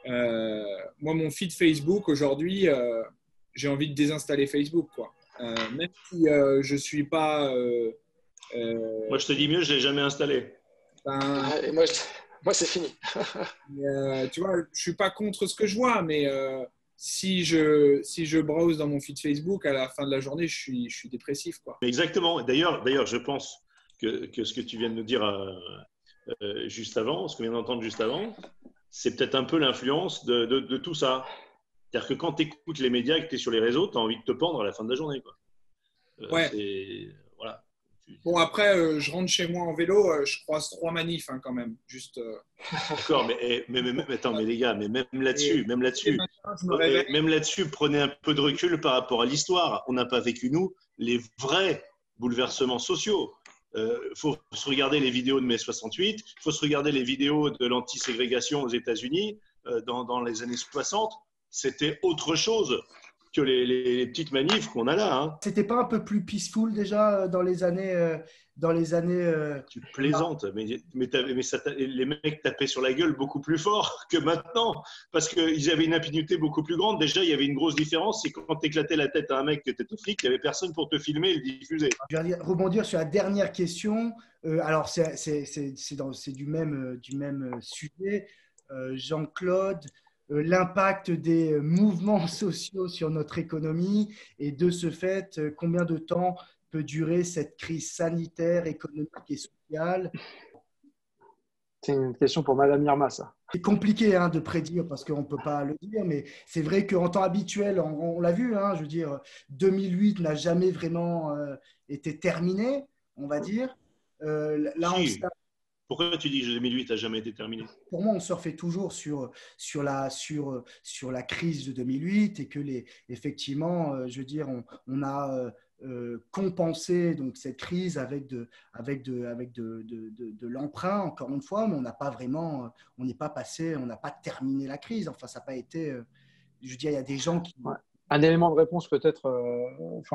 moi, mon feed Facebook, aujourd'hui, j'ai envie de désinstaller Facebook, quoi. Même si je ne suis pas… moi, je te dis mieux, je ne l'ai jamais installé. Et moi, c'est fini. Tu vois, je ne suis pas contre ce que je vois, mais si je browse dans mon feed Facebook, à la fin de la journée, je suis dépressif, quoi. Exactement. D'ailleurs, je pense que ce que tu viens de nous dire juste avant, ce qu'on vient d'entendre juste avant, c'est peut-être un peu l'influence de tout ça. C'est-à-dire que quand tu écoutes les médias et que tu es sur les réseaux, tu as envie de te pendre à la fin de la journée, quoi. Ouais. Voilà. Bon, après, je rentre chez moi en vélo, je croise 3 manifs, hein, quand même. Juste. D'accord, mais attends, mais les gars, mais même là-dessus, prenez un peu de recul par rapport à l'histoire. On n'a pas vécu, nous, les vrais bouleversements sociaux. Faut se regarder les vidéos de mai 68, il faut se regarder les vidéos de l'antiségrégation aux États-Unis dans les années 60. C'était autre chose que les petites manifs qu'on a là. Hein. C'était pas un peu plus peaceful déjà dans les années Tu plaisantes, mais les mecs tapaient sur la gueule beaucoup plus fort que maintenant, parce qu'ils avaient une impunité beaucoup plus grande. Déjà, il y avait une grosse différence, c'est quand tu éclatais la tête à un mec que tu étais flic, il n'y avait personne pour te filmer et le diffuser. Je vais rebondir sur la dernière question. Alors, c'est du même sujet. Jean-Claude, l'impact des mouvements sociaux sur notre économie et de ce fait, combien de temps peut durer cette crise sanitaire, économique et sociale? C'est une question pour Madame Irma, ça. C'est compliqué de prédire parce qu'on ne peut pas le dire, mais c'est vrai qu'en temps habituel, on l'a vu, je veux dire, 2008 n'a jamais vraiment été terminé, on va dire. Là, Si. Pourquoi tu dis que 2008 n'a jamais été terminé? Pour moi, on surfait toujours sur la crise de 2008 et que effectivement, je veux dire, on a compensé donc cette crise avec de l'emprunt, encore une fois, mais on n'a pas vraiment, on n'est pas passé, on n'a pas terminé la crise. Enfin, ça n'a pas été, je veux dire, il y a des gens qui… Ouais. Un élément de réponse peut-être,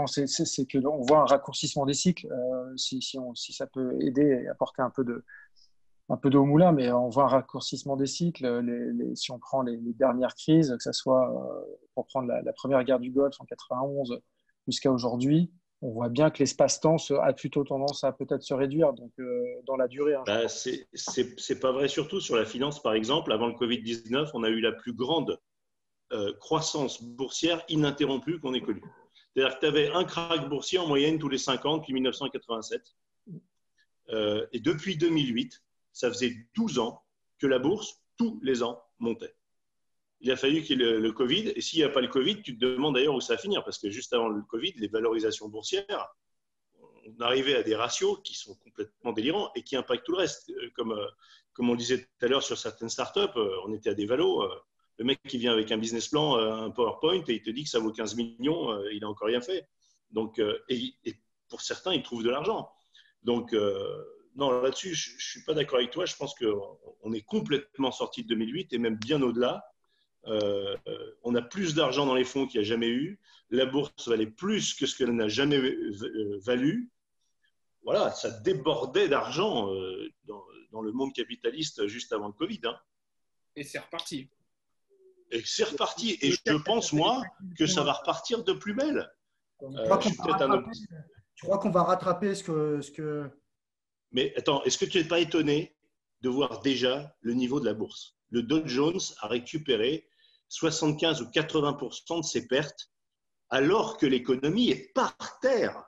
c'est que on voit un raccourcissement des cycles, si ça peut aider et apporter un peu d'eau au moulin, mais on voit un raccourcissement des cycles. Si on prend les dernières crises, que ce soit pour prendre la première guerre du Golfe en 91 jusqu'à aujourd'hui, on voit bien que l'espace-temps a plutôt tendance à peut-être se réduire, donc dans la durée. C'est pas vrai, surtout sur la finance, par exemple. Avant le Covid-19, on a eu la plus grande croissance boursière ininterrompue qu'on ait connue. C'est-à-dire que tu avais un krach boursier en moyenne tous les 5 ans depuis 1987. Et depuis 2008, ça faisait 12 ans que la bourse, tous les ans, montait. Il a fallu qu'il y ait le Covid. Et s'il n'y a pas le Covid, tu te demandes d'ailleurs où ça va finir. Parce que juste avant le Covid, les valorisations boursières, on arrivait à des ratios qui sont complètement délirants et qui impactent tout le reste. Comme on disait tout à l'heure sur certaines startups, on était à des valos. Le mec qui vient avec un business plan, un PowerPoint, et il te dit que ça vaut 15 millions, il n'a encore rien fait. Donc, et pour certains, ils trouvent de l'argent. Donc, non, là-dessus, je ne suis pas d'accord avec toi. Je pense qu'on est complètement sorti de 2008 et même bien au-delà. On a plus d'argent dans les fonds qu'il n'y a jamais eu. La bourse valait plus que ce qu'elle n'a jamais valu. Voilà, ça débordait d'argent dans le monde capitaliste juste avant le Covid. Et c'est reparti. Et c'est reparti. Et je pense, moi, que ça va repartir de plus belle. Tu crois qu'on va rattraper ce que… Mais attends, est-ce que tu n'es pas étonné de voir déjà le niveau de la bourse? Le Dow Jones a récupéré 75 ou 80% de ses pertes alors que l'économie est par terre.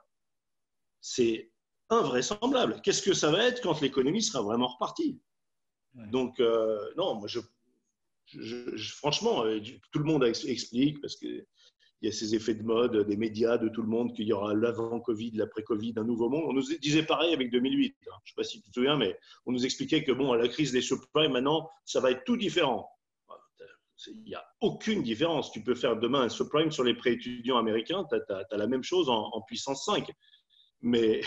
C'est invraisemblable. Qu'est-ce que ça va être quand l'économie sera vraiment repartie? Donc, non, moi, franchement, tout le monde explique parce qu'il y a ces effets de mode des médias, de tout le monde, qu'il y aura l'avant-Covid, l'après-Covid, un nouveau monde. On nous disait pareil avec 2008. Je ne sais pas si tu te souviens, mais on nous expliquait que à la crise des subprimes, maintenant, ça va être tout différent. Il n'y a aucune différence. Tu peux faire demain un subprime sur les prêts étudiants américains, tu as la même chose en puissance 5. Mais…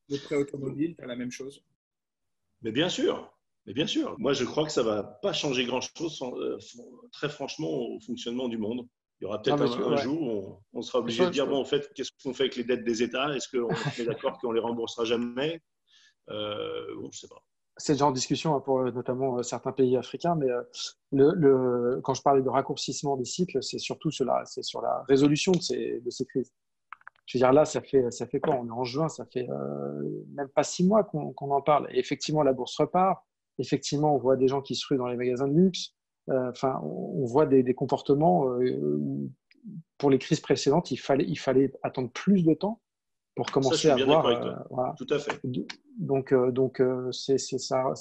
Le prêt automobile, tu as la même chose. Mais bien sûr. Mais bien sûr. Moi, je crois que ça ne va pas changer grand-chose, très franchement, au fonctionnement du monde. Il y aura peut-être un jour où on sera obligé de dire, bon, en fait, qu'est-ce qu'on fait avec les dettes des États? Est-ce qu'on est d'accord qu'on les remboursera jamais? Je ne sais pas. C'est le genre de discussion pour notamment certains pays africains, mais quand je parlais de raccourcissement des cycles, c'est surtout sur la résolution de ces crises. Je veux dire, là, ça fait quoi? On est en juin, ça fait même pas 6 mois qu'on en parle. Et effectivement, la bourse repart. Effectivement, on voit des gens qui se ruent dans les magasins de luxe. On voit des comportements. Pour les crises précédentes, il fallait attendre plus de temps pour commencer à voir. Voilà. Tout à fait. Donc c'est ça.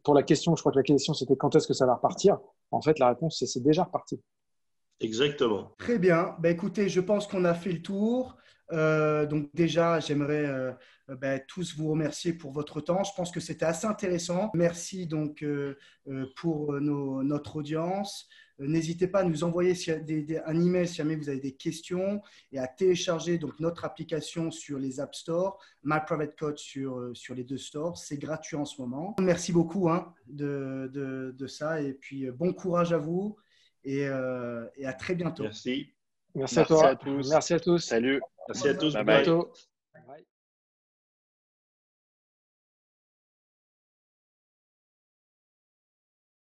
Pour la question, je crois que la question c'était quand est-ce que ça va repartir. En fait, la réponse c'est déjà reparti. Exactement. Très bien. Écoutez, je pense qu'on a fait le tour. Donc déjà, j'aimerais tous vous remercier pour votre temps. Je pense que c'était assez intéressant. Merci donc pour notre audience. N'hésitez pas à nous envoyer un email si jamais vous avez des questions et à télécharger donc notre application sur les App Store, My Private Coach sur les 2 stores. C'est gratuit en ce moment. Merci beaucoup de ça et puis bon courage à vous et à très bientôt. Merci. Merci à toi. À tous. Merci à tous. Salut. Merci à tous. Bye bye. À bientôt.